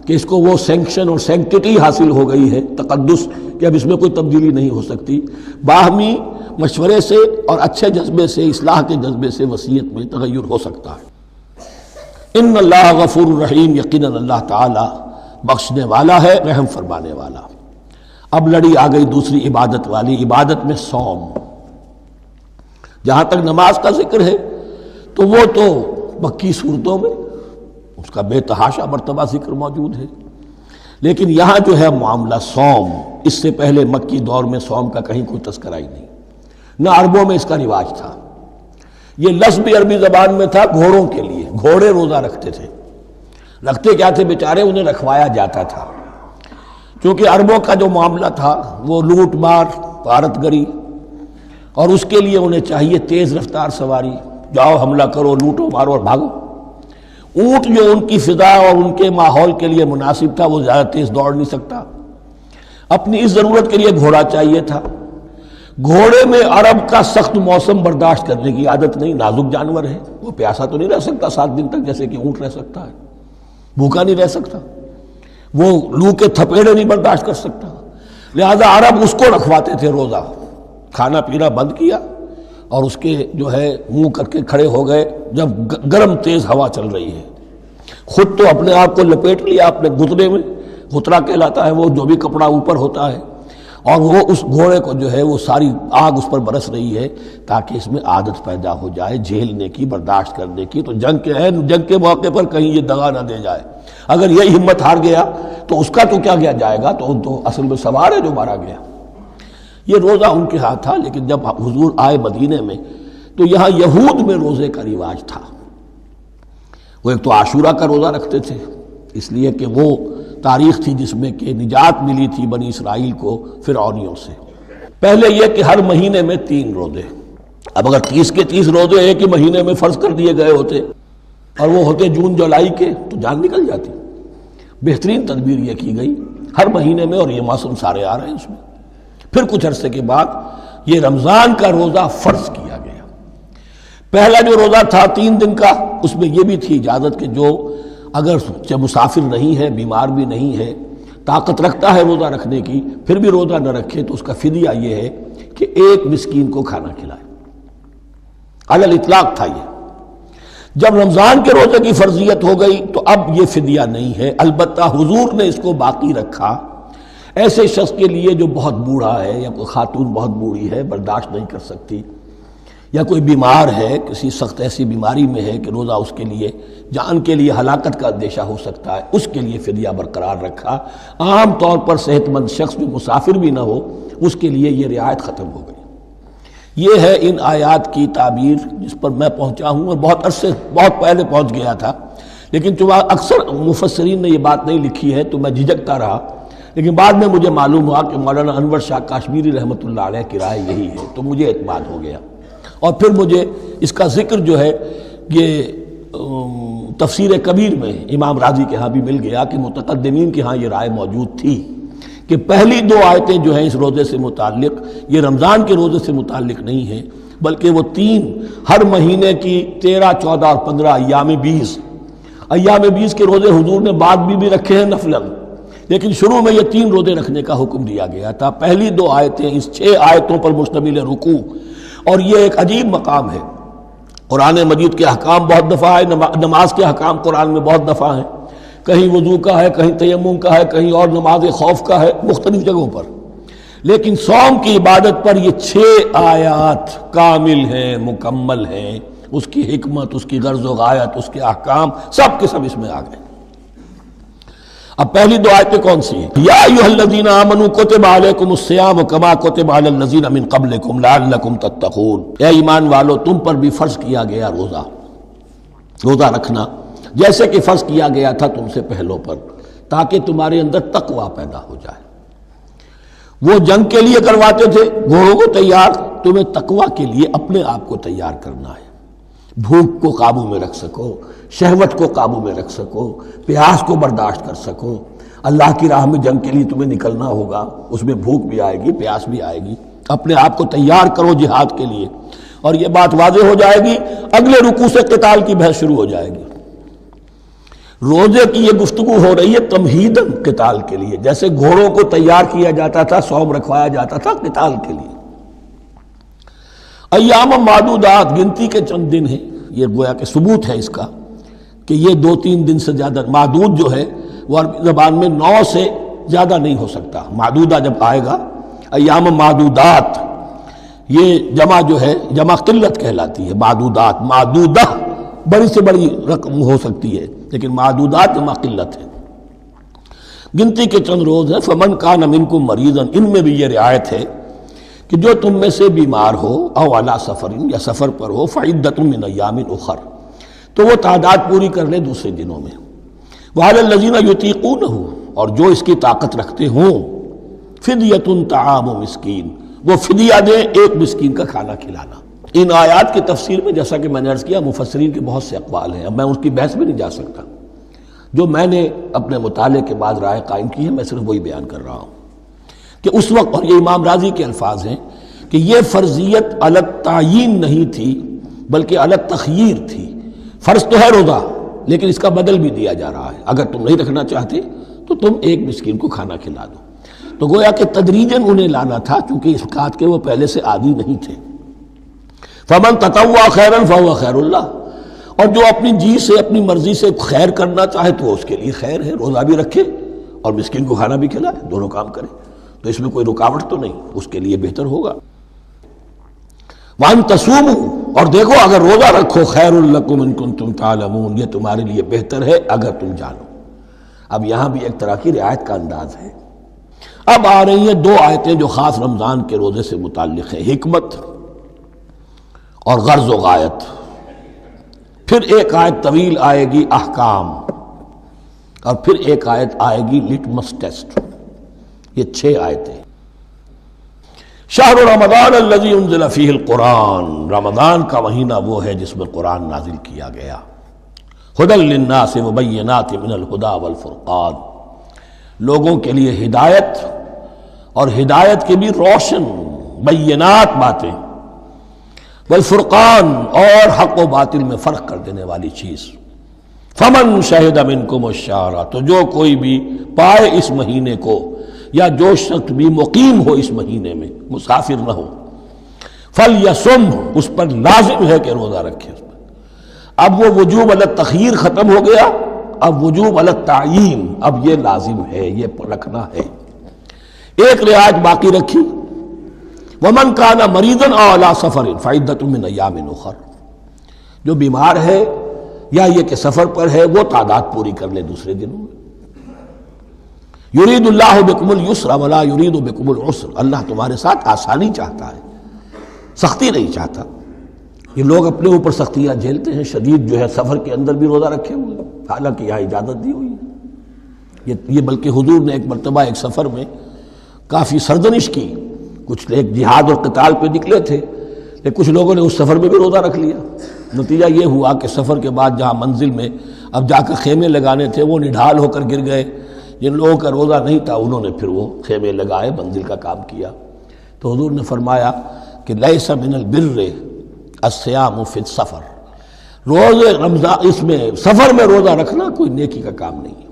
کہ اس کو وہ سینکشن اور سینکٹیٹی حاصل ہو گئی ہے، تقدس، کہ اب اس میں کوئی تبدیلی نہیں ہو سکتی، باہمی مشورے سے اور اچھے جذبے سے، اصلاح کے جذبے سے وصیت میں تغیر ہو سکتا ہے۔ ان اللہ غفور الرحیم، یقیناً اللہ تعالی بخشنے والا ہے، رحم فرمانے والا۔ اب لڑی آ گئی دوسری عبادت والی، عبادت میں صوم۔ جہاں تک نماز کا ذکر ہے تو وہ تو مکی صورتوں میں اس کا بے تحاشا مرتبہ ذکر موجود ہے، لیکن یہاں جو ہے معاملہ صوم، اس سے پہلے مکی دور میں صوم کا کہیں کوئی تذکرہ ہی نہیں، نہ عربوں میں اس کا رواج تھا۔ یہ لفظ بھی عربی زبان میں تھا گھوڑوں کے لیے، گھوڑے روزہ رکھتے تھے، رکھتے کیا تھے بیچارے، انہیں رکھوایا جاتا تھا، کیونکہ عربوں کا جو معاملہ تھا وہ لوٹ مار، غارت گری، اور اس کے لیے انہیں چاہیے تیز رفتار سواری، جاؤ حملہ کرو، لوٹو مارو اور بھاگو۔ اونٹ جو ان کی فضا اور ان کے ماحول کے لیے مناسب تھا، وہ زیادہ تیز دوڑ نہیں سکتا، اپنی اس ضرورت کے لیے گھوڑا چاہیے تھا۔ گھوڑے میں عرب کا سخت موسم برداشت کرنے کی عادت نہیں، نازک جانور ہے، وہ پیاسا تو نہیں رہ سکتا 7 دن تک جیسے کہ اونٹ رہ سکتا ہے، بھوکا نہیں رہ سکتا، وہ لو کے تھپیڑے نہیں برداشت کر سکتا، لہذا عرب اس کو رکھواتے تھے روزہ، کھانا پینا بند کیا اور اس کے جو ہے منہ کر کے کھڑے ہو گئے جب گرم تیز ہوا چل رہی ہے، خود تو اپنے آپ کو لپیٹ لیا اپنے گھتنے میں، گھترا کہلاتا ہے وہ جو بھی کپڑا اوپر ہوتا ہے، اور وہ اس گھوڑے کو جو ہے وہ ساری آگ اس پر برس رہی ہے تاکہ اس میں عادت پیدا ہو جائے جھیلنے کی، برداشت کرنے کی، تو جنگ کے موقع پر کہیں یہ دغا نہ دے جائے، اگر یہی ہمت ہار گیا تو اس کا تو کیا گیا جائے گا، تو اصل میں سوار ہے جو مارا گیا۔ یہ روزہ ان کے ہاتھ تھا، لیکن جب حضور آئے مدینے میں تو یہاں یہود میں روزے کا رواج تھا، وہ ایک تو عاشورہ کا روزہ رکھتے تھے، اس لیے کہ وہ تاریخ تھی جس میں کہ نجات ملی تھی بنی اسرائیل کو فرعونیوں سے۔ پہلے یہ کہ ہر مہینے میں 3 روزے، اب اگر 30 کے 30 روزے ایک ہی مہینے میں فرض کر دیے گئے ہوتے اور وہ ہوتے جون جولائی کے تو جان نکل جاتی۔ بہترین تدبیر یہ کی گئی ہر مہینے میں، اور یہ موسم سارے آ رہے ہیں اس میں۔ پھر کچھ عرصے کے بعد یہ رمضان کا روزہ فرض کیا گیا۔ پہلا جو روزہ تھا 3 دن کا، اس میں یہ بھی تھی اجازت کہ جو اگر مسافر نہیں ہے، بیمار بھی نہیں ہے، طاقت رکھتا ہے روزہ رکھنے کی، پھر بھی روزہ نہ رکھے تو اس کا فدیہ یہ ہے کہ 1 مسکین کو کھانا کھلائے، علی الاطلاق تھا یہ۔ جب رمضان کے روزے کی فرضیت ہو گئی تو اب یہ فدیہ نہیں ہے، البتہ حضور نے اس کو باقی رکھا ایسے شخص کے لیے جو بہت بوڑھا ہے یا کوئی خاتون بہت بوڑھی ہے، برداشت نہیں کر سکتی، یا کوئی بیمار ہے، کسی سخت ایسی بیماری میں ہے کہ روزہ اس کے لیے جان کے لیے ہلاکت کا اندیشہ ہو سکتا ہے، اس کے لیے فدیہ برقرار رکھا۔ عام طور پر صحت مند شخص جو مسافر بھی نہ ہو اس کے لیے یہ رعایت ختم ہو گئی۔ یہ ہے ان آیات کی تعبیر جس پر میں پہنچا ہوں، اور بہت عرصے بہت پہلے پہنچ گیا تھا، لیکن چونکہ اکثر مفسرین نے یہ بات نہیں لکھی ہے تو میں جھجکتا رہا، لیکن بعد میں مجھے معلوم ہوا کہ مولانا انور شاہ کاشمیری رحمۃ اللہ علیہ کی رائے یہی ہے، تو مجھے اعتماد ہو گیا۔ اور پھر مجھے اس کا ذکر جو ہے یہ تفسیر کبیر میں امام راضی کے ہاں بھی مل گیا کہ متقدمین کے ہاں یہ رائے موجود تھی کہ پہلی 2 آیتیں جو ہیں اس روزے سے متعلق یہ رمضان کے روزے سے متعلق نہیں ہیں، بلکہ وہ 3 ہر مہینے کی 13، 14 اور 15 ایام 20 کے روزے حضور نے بعد بھی رکھے ہیں نفلاً، لیکن شروع میں یہ 3 روزے رکھنے کا حکم دیا گیا تھا۔ پہلی 2 آیتیں اس 6 آیتوں پر مشتمل رکوع، اور یہ ایک عجیب مقام ہے۔ قرآن مجید کے احکام بہت دفعہ ہے، نماز کے احکام قرآن میں بہت دفعہ ہیں، کہیں وضو کا ہے، کہیں تیمم کا ہے، کہیں اور نماز خوف کا ہے، مختلف جگہوں پر، لیکن صوم کی عبادت پر یہ 6 آیات کامل ہیں، مکمل ہیں، اس کی حکمت، اس کی غرض و غایت، اس کے احکام سب کے سب اس میں آ گئے۔ اب پہلی 2 آیتیں کون سی ہیں؟ یا ایھا الذین آمنوا کتب علیکم الصیام کما کتب علی الذین من قبلکم لعلکم تتقون، اے ایمان والو تم پر بھی فرض کیا گیا روزہ رکھنا جیسے کہ فرض کیا گیا تھا تم سے پہلوں پر، تاکہ تمہارے اندر تقویٰ پیدا ہو جائے۔ وہ جنگ کے لیے کرواتے تھے گھوڑوں کو تیار، تمہیں تقویٰ کے لیے اپنے آپ کو تیار کرنا ہے، بھوک کو قابو میں رکھ سکو، شہوت کو قابو میں رکھ سکو، پیاس کو برداشت کر سکو۔ اللہ کی راہ میں جنگ کے لیے تمہیں نکلنا ہوگا، اس میں بھوک بھی آئے گی، پیاس بھی آئے گی، اپنے آپ کو تیار کرو جہاد کے لیے۔ اور یہ بات واضح ہو جائے گی، اگلے رکوع سے قتال کی بحث شروع ہو جائے گی۔ روزے کی یہ گفتگو ہو رہی ہے تمہیداً قتال کے لیے، جیسے گھوڑوں کو تیار کیا جاتا تھا، صوم رکھوایا جاتا تھا قتال کے لیے۔ ایام معدودات، گنتی کے چند دن ہیں، یہ گویا کہ ثبوت ہے اس کا کہ یہ 2-3 دن سے زیادہ، معدود جو ہے وہ عربی زبان میں 9 سے زیادہ نہیں ہو سکتا۔ معدودہ جب آئے گا، ایام معدودات، یہ جمع جو ہے جمع قلت کہلاتی ہے۔ معدودات، معدودہ بڑی سے بڑی رقم ہو سکتی ہے، لیکن معدودات جمع قلت ہے۔ گنتی کے چند روز ہیں۔ فمن کان منکم مریضا، ان میں بھی یہ رعایت ہے کہ جو تم میں سے بیمار ہو، او علی سفر، یا سفر پر ہو، فعدۃ من ایام اخر، تو وہ تعداد پوری کر لے دوسرے دنوں میں۔ وعلی الذین یطیقونہ، اور جو اس کی طاقت رکھتے ہوں، فدیۃ طعام مسکین، وہ فدیہ دیں، ایک مسکین کا کھانا کھلانا۔ ان آیات کی تفسیر میں جیسا کہ میں نے عرض کیا مفسرین کے بہت سے اقوال ہیں، اب میں اس کی بحث میں نہیں جا سکتا، جو میں نے اپنے مطالعے کے بعد رائے قائم کی ہے میں صرف وہی بیان کر رہا ہوں کہ اس وقت، اور یہ امام راضی کے الفاظ ہیں کہ یہ فرضیت الگ تعیین نہیں تھی بلکہ الگ تخییر تھی۔ فرض تو ہے روزہ، لیکن اس کا بدل بھی دیا جا رہا ہے، اگر تم نہیں رکھنا چاہتے تو تم ایک مسکین کو کھانا کھلا دو۔ تو گویا کہ تدریجاً انہیں لانا تھا، چونکہ اس بات کے وہ پہلے سے عادی نہیں تھے۔ فمن تطوع خیرا فهو خیر اللہ، اور جو اپنی جی سے، اپنی مرضی سے خیر کرنا چاہے تو اس کے لیے خیر ہے، روزہ بھی رکھے اور مسکین کو کھانا بھی کھلائے، دونوں کام کرے، تو اس میں کوئی رکاوٹ تو نہیں، اس کے لیے بہتر ہوگا۔ وَأَن تَصُومُوا، اور دیکھو اگر روزہ رکھو، خیر لکم ان کنتم تعلمون، یہ تمہارے لیے بہتر ہے اگر تم جانو۔ اب یہاں بھی ایک طرح کی رعایت کا انداز ہے۔ اب آ رہی ہیں 2 آیتیں جو خاص رمضان کے روزے سے متعلق ہیں، حکمت اور غرض و غایت۔ پھر ایک آیت طویل آئے گی، احکام، اور پھر ایک آیت آئے گی لٹمس ٹیسٹ۔ یہ 6 آیتیں۔ شہر رمضان الذی انزل فیہ القرآن، رمضان کا مہینہ وہ ہے جس میں قرآن نازل کیا گیا۔ ھدی للناس وبینات من الھدی والفرقان، لوگوں کے لیے ہدایت، اور ہدایت کے بھی روشن بینات باتیں، والفرقان، اور حق و باطل میں فرق کر دینے والی چیز۔ فمن شہد منکم الشہر، تو جو کوئی بھی پائے اس مہینے کو، یا جو شخص بھی مقیم ہو اس مہینے میں، مسافر نہ ہو، فلیصم، اس پر لازم ہے کہ روزہ رکھے۔ اب وہ وجوب علی التخییر ختم ہو گیا، اب وجوب علی التعیین، اب یہ لازم ہے، یہ رکھنا ہے۔ ایک رعایت باقی رکھی، ومن کان مریضا او علی سفر فعدۃ من ایام اخر، جو بیمار ہے یا یہ کہ سفر پر ہے وہ تعداد پوری کر لے دوسرے دنوں میں۔ یرید اللہ بکم الیسر ولا یرید بکم العسر، اللہ تمہارے ساتھ آسانی چاہتا ہے، سختی نہیں چاہتا۔ یہ لوگ اپنے اوپر سختیاں جھیلتے ہیں، شدید جو ہے سفر کے اندر بھی روزہ رکھے ہوئے ہیں، حالانکہ یہاں اجازت دی ہوئی ہے۔ یہ بلکہ حضور نے ایک مرتبہ ایک سفر میں کافی سرزنش کی، کچھ ایک جہاد اور قتال پہ نکلے تھے، لیکن کچھ لوگوں نے اس سفر میں بھی روزہ رکھ لیا۔ نتیجہ یہ ہوا کہ سفر کے بعد جہاں منزل میں اب جا کر خیمے لگانے تھے وہ نڈھال ہو کر گر گئے۔ جن لوگوں کا روزہ نہیں تھا انہوں نے پھر وہ خیمے لگائے، منزل کا کام کیا۔ تو حضور نے فرمایا کہ لیس من البر الصیام فی السفر، روزے رمضان اس میں سفر میں روزہ رکھنا کوئی نیکی کا کام نہیں ہے۔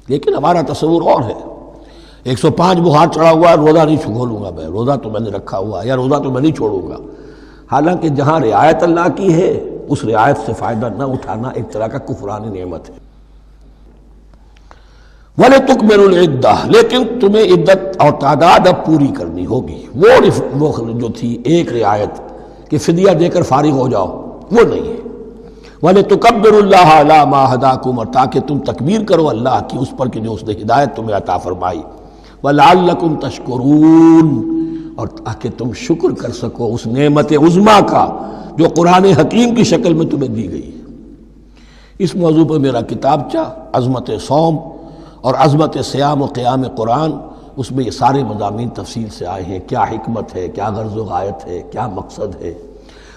لیکن ہمارا تصور اور ہے، 105 بخار چڑھا ہوا ہے، روزہ نہیں کھولوں گا میں، روزہ تو میں نے رکھا ہوا ہے، یا روزہ تو میں نہیں چھوڑوں گا۔ حالانکہ جہاں رعایت اللہ کی ہے اس رعایت سے فائدہ نہ اٹھانا ایک طرح کا کفران نعمت ہے۔ وَلِتُكْمِلُوا الْعِدَّةَ، لیکن تمہیں عدت اور تعداد اب پوری کرنی ہوگی۔ وہ جو تھی ایک رعایت کہ فدیہ دے کر فارغ ہو جاؤ، وہ نہیں ہے۔ وَلِتُكَبِّرُوا اللَّهَ عَلَىٰ مَا هَدَاكُمْ، اور تاکہ تم تکبیر کرو اللہ کی اس پر کہ جو اس نے ہدایت تمہیں عطا فرمائی۔ وَلَعَلَّكُمْ تَشْكُرُونَ، اور تاکہ تم شکر کر سکو اس نعمت عظمیٰ کا جو قرآن حکیم کی شکل میں تمہیں دی گئی ہے۔ اس موضوع پر میرا کتابچہ عظمت صوم اور عظمت صیام و قیام قرآن، اس میں یہ سارے مضامین تفصیل سے آئے ہیں، کیا حکمت ہے، کیا غرض و غایت ہے، کیا مقصد ہے،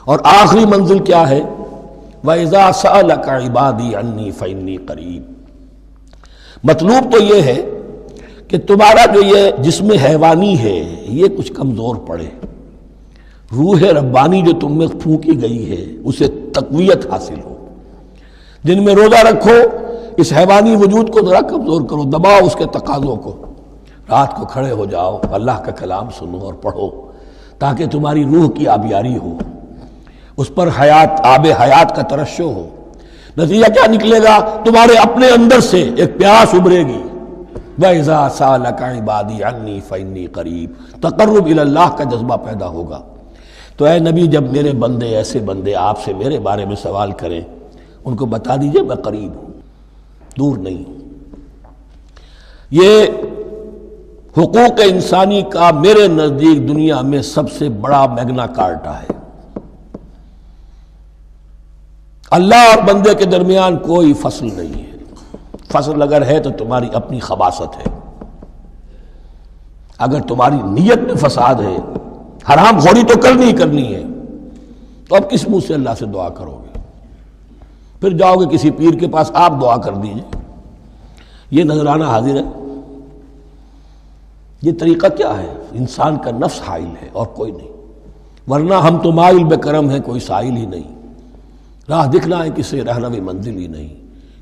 اور آخری منزل کیا ہے، وَإِذَا سَأَلَكَ عِبَادِي عَنِّي فَإِنِّي قَرِيبٌ۔ مطلوب تو یہ ہے کہ تمہارا جو یہ جسم حیوانی ہے یہ کچھ کمزور پڑے، روح ربانی جو تم میں پھونکی گئی ہے اسے تقویت حاصل ہو۔ دن میں روزہ رکھو، اس حیوانی وجود کو ذرا کمزور کرو، دباؤ اس کے تقاضوں کو، رات کو کھڑے ہو جاؤ، اللہ کا کلام سنو اور پڑھو تاکہ تمہاری روح کی آبیاری ہو، اس پر حیات، آب حیات کا ترشح ہو۔ نتیجہ کیا نکلے گا؟ تمہارے اپنے اندر سے ایک پیاس ابھرے گی، وَإِذَا سَأَلَكَ عِبَادِي عَنِّي فَإِنِّي قَرِيبٌ، تقرب الی اللہ کا جذبہ پیدا ہوگا۔ تو اے نبی، جب میرے بندے، ایسے بندے آپ سے میرے بارے میں سوال کریں، ان کو بتا دیجئے میں قریب ہوں، دور نہیں ہوں۔ یہ حقوق انسانی کا میرے نزدیک دنیا میں سب سے بڑا میگنا کارٹا ہے۔ اللہ اور بندے کے درمیان کوئی فصل نہیں ہے، فصل اگر ہے تو تمہاری اپنی خباثت ہے۔ اگر تمہاری نیت میں فساد ہے، حرام خوری تو کرنی ہی کرنی ہے، تو اب کس منہ سے اللہ سے دعا کرو گے؟ پھر جاؤ گے کسی پیر کے پاس، آپ دعا کر دیجئے، یہ نذرانہ حاضر ہے۔ یہ طریقہ کیا ہے؟ انسان کا نفس حائل ہے اور کوئی نہیں، ورنہ ہم تو مائل بے کرم ہیں، کوئی سائل ہی نہیں، راہ دکھنا ہے کسی رہنوی منزل ہی نہیں،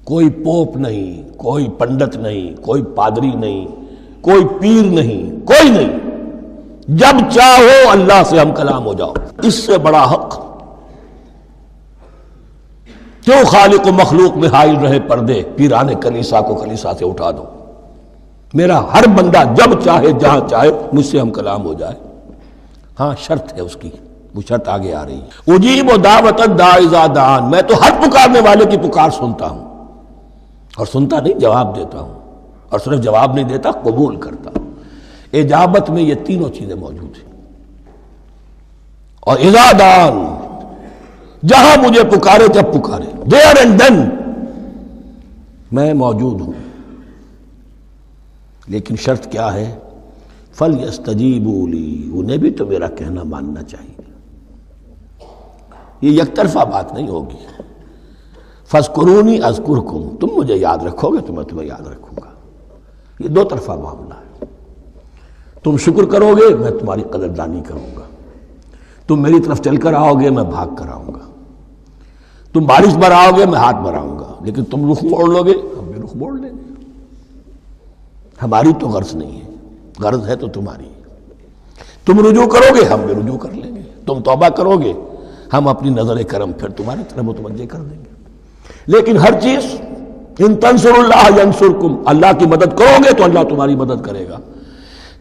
کوئی پوپ نہیں، کوئی پنڈت نہیں، کوئی پادری نہیں، کوئی پیر نہیں، کوئی نہیں۔ جب چاہو اللہ سے ہم کلام ہو جاؤ، اس سے بڑا حق کیوں خالق و مخلوق میں حائل رہے پردے؟ پیران کلیسا کو کلیسا سے اٹھا دو، میرا ہر بندہ جب چاہے جہاں چاہے مجھ سے ہم کلام ہو جائے۔ ہاں شرط ہے اس کی، وہ شرط آگے آ رہی ہے، اجیب دعوت الداعی اذا دعان، میں تو ہر پکارنے والے کی پکار سنتا ہوں، اور سنتا نہیں جواب دیتا ہوں، اور صرف جواب نہیں دیتا، قبول کرتا ہوں۔ اجابت میں یہ تینوں چیزیں موجود ہیں۔ اور اذا دعان، جہاں مجھے پکارے جب پکارے، there and then میں موجود ہوں۔ لیکن شرط کیا ہے؟ فَلْيَسْتَجِيبُوا لِي، انہیں بھی تو میرا کہنا ماننا چاہیے، یہ یک طرفہ بات نہیں ہوگی۔ فَاذْكُرُونِي أَذْكُرْكُمْ، تم مجھے یاد رکھو گے تو میں تمہیں یاد رکھوں گا، یہ دو طرفہ معاملہ ہے۔ تم شکر کرو گے میں تمہاری قدردانی کروں گا، تم میری طرف چل کر آؤ گے میں بھاگ کر آؤں گا، تم بارش برآؤ گے میں ہاتھ بڑھاؤں گا، لیکن تم رخ موڑ لو گے ہم بھی رخ موڑ لیں گے۔ ہماری تو غرض نہیں ہے، غرض ہے تو تمہاری، تم رجوع کرو گے ہم بھی رجوع کر لیں گے، تم توبہ کرو گے ہم اپنی نظر کرم پھر تمہاری طرف متوجہ کر دیں گے۔ لیکن ہر چیز ان تنصروا اللہ ینصرکم، اللہ کی مدد کرو گے تو اللہ تمہاری مدد کرے گا،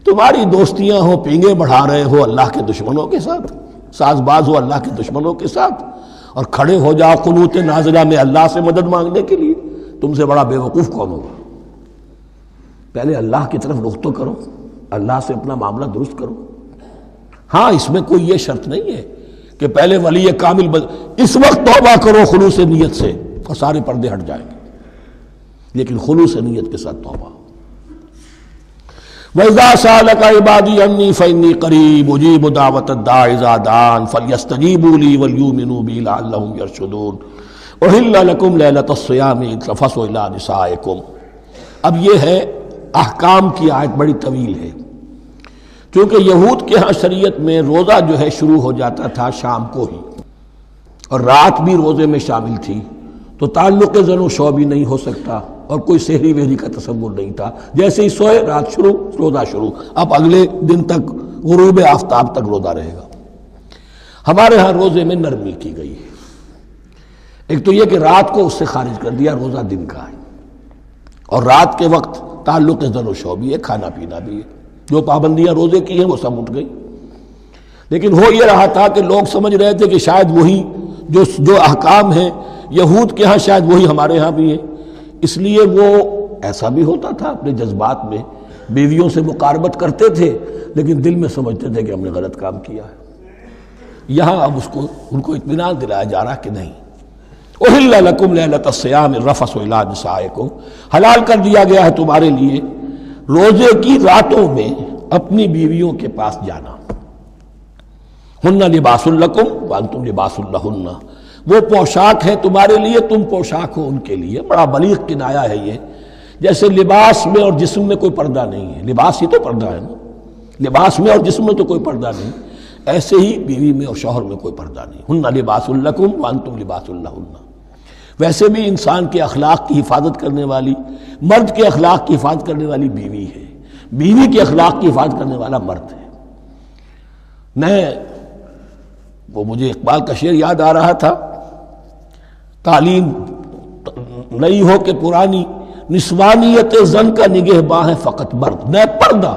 تمہاری دوستیاں ہو، پینگے بڑھا رہے ہو اللہ کے دشمنوں کے ساتھ، ساز باز ہو اللہ کے دشمنوں کے ساتھ، اور کھڑے ہو جاؤ قنوت نازلہ میں اللہ سے مدد مانگنے کے لیے، تم سے بڑا بے وقوف کون ہوگا؟ پہلے اللہ کی طرف رخ تو کرو، اللہ سے اپنا معاملہ درست کرو۔ ہاں اس میں کوئی یہ شرط نہیں ہے کہ پہلے ولی کامل اس وقت توبہ کرو خلوص نیت سے اور سارے پردے ہٹ جائیں گے، لیکن خلوص نیت کے ساتھ توبہ۔ وَإِذَا سَأَلَكَ عِبَادِي عَنِّي فَإِنِّي قَرِيبٌ أُجِيبُ دَعْوَةَ الدَّاعِ إِذَا دَعَانِ فَلْيَسْتَجِيبُوا لِي وَلْيُؤْمِنُوا بِي لَعَلَّهُمْ يَرْشُدُونَ أُحِلَّ لَكُمْ لَيْلَةَ الصِّيَامِ الرَّفَثُ إِلَىٰ نِسَائِكُمْ۔ اب یہ ہے احکام کی آیت، بڑی طویل ہے، کیونکہ یہود کے ہاں شریعت میں روزہ جو ہے شروع ہو جاتا تھا شام کو ہی، اور رات بھی روزے میں شامل تھی، تو تعلق زن و شو بھی نہیں ہو سکتا، اور کوئی سحری وحری کا تصور نہیں تھا، جیسے ہی سوئے رات شروع، روزہ شروع، اب اگلے دن تک غروب آفتاب تک روزہ رہے گا۔ ہمارے ہاں روزے میں نرمی کی گئی ہے، ایک تو یہ کہ رات کو اس سے خارج کر دیا، روزہ دن کا ہے، اور رات کے وقت تعلق زن و شو بھی ہے، کھانا پینا بھی ہے، جو پابندیاں روزے کی ہیں وہ سب اٹھ گئی۔ لیکن ہو یہ رہا تھا کہ لوگ سمجھ رہے تھے کہ شاید وہی جو احکام ہیں یہود کے ہاں شاید وہی ہمارے ہاں بھی ہے، اس لیے وہ ایسا بھی ہوتا تھا اپنے جذبات میں بیویوں سے مقاربت کرتے تھے، لیکن دل میں سمجھتے تھے کہ ہم نے غلط کام کیا ہے۔ یہاں اب ان کو اطمینان دلایا جا رہا کہ نہیں، احل لکم لیلۃ الصیام الرفث الی نسائکم، حلال کر دیا گیا ہے تمہارے لیے روزے کی راتوں میں اپنی بیویوں کے پاس جانا۔ ہن لباس لکم وانتم لباس لہن، وہ پوشاک ہے تمہارے لیے، تم پوشاک ہو ان کے لیے۔ بڑا بلیغ کنایا ہے یہ، جیسے لباس میں اور جسم میں کوئی پردہ نہیں ہے، لباس ہی تو پردہ ہے نا، لباس میں اور جسم میں تو کوئی پردہ نہیں، ایسے ہی بیوی میں اور شوہر میں کوئی پردہ نہیں۔ ہن لباس لکم وانتم لباس لہن۔ ویسے بھی انسان کے اخلاق کی حفاظت کرنے والی، مرد کے اخلاق کی حفاظت کرنے والی بیوی ہے، بیوی کے اخلاق کی حفاظت کرنے والا مرد ہے۔ نہ وہ مجھے اقبال کا شعر یاد آ رہا تھا، تعلیم نئی ہو کہ پرانی، نسوانیت زن کا نگہباں ہے فقط مرد۔ نہ پردہ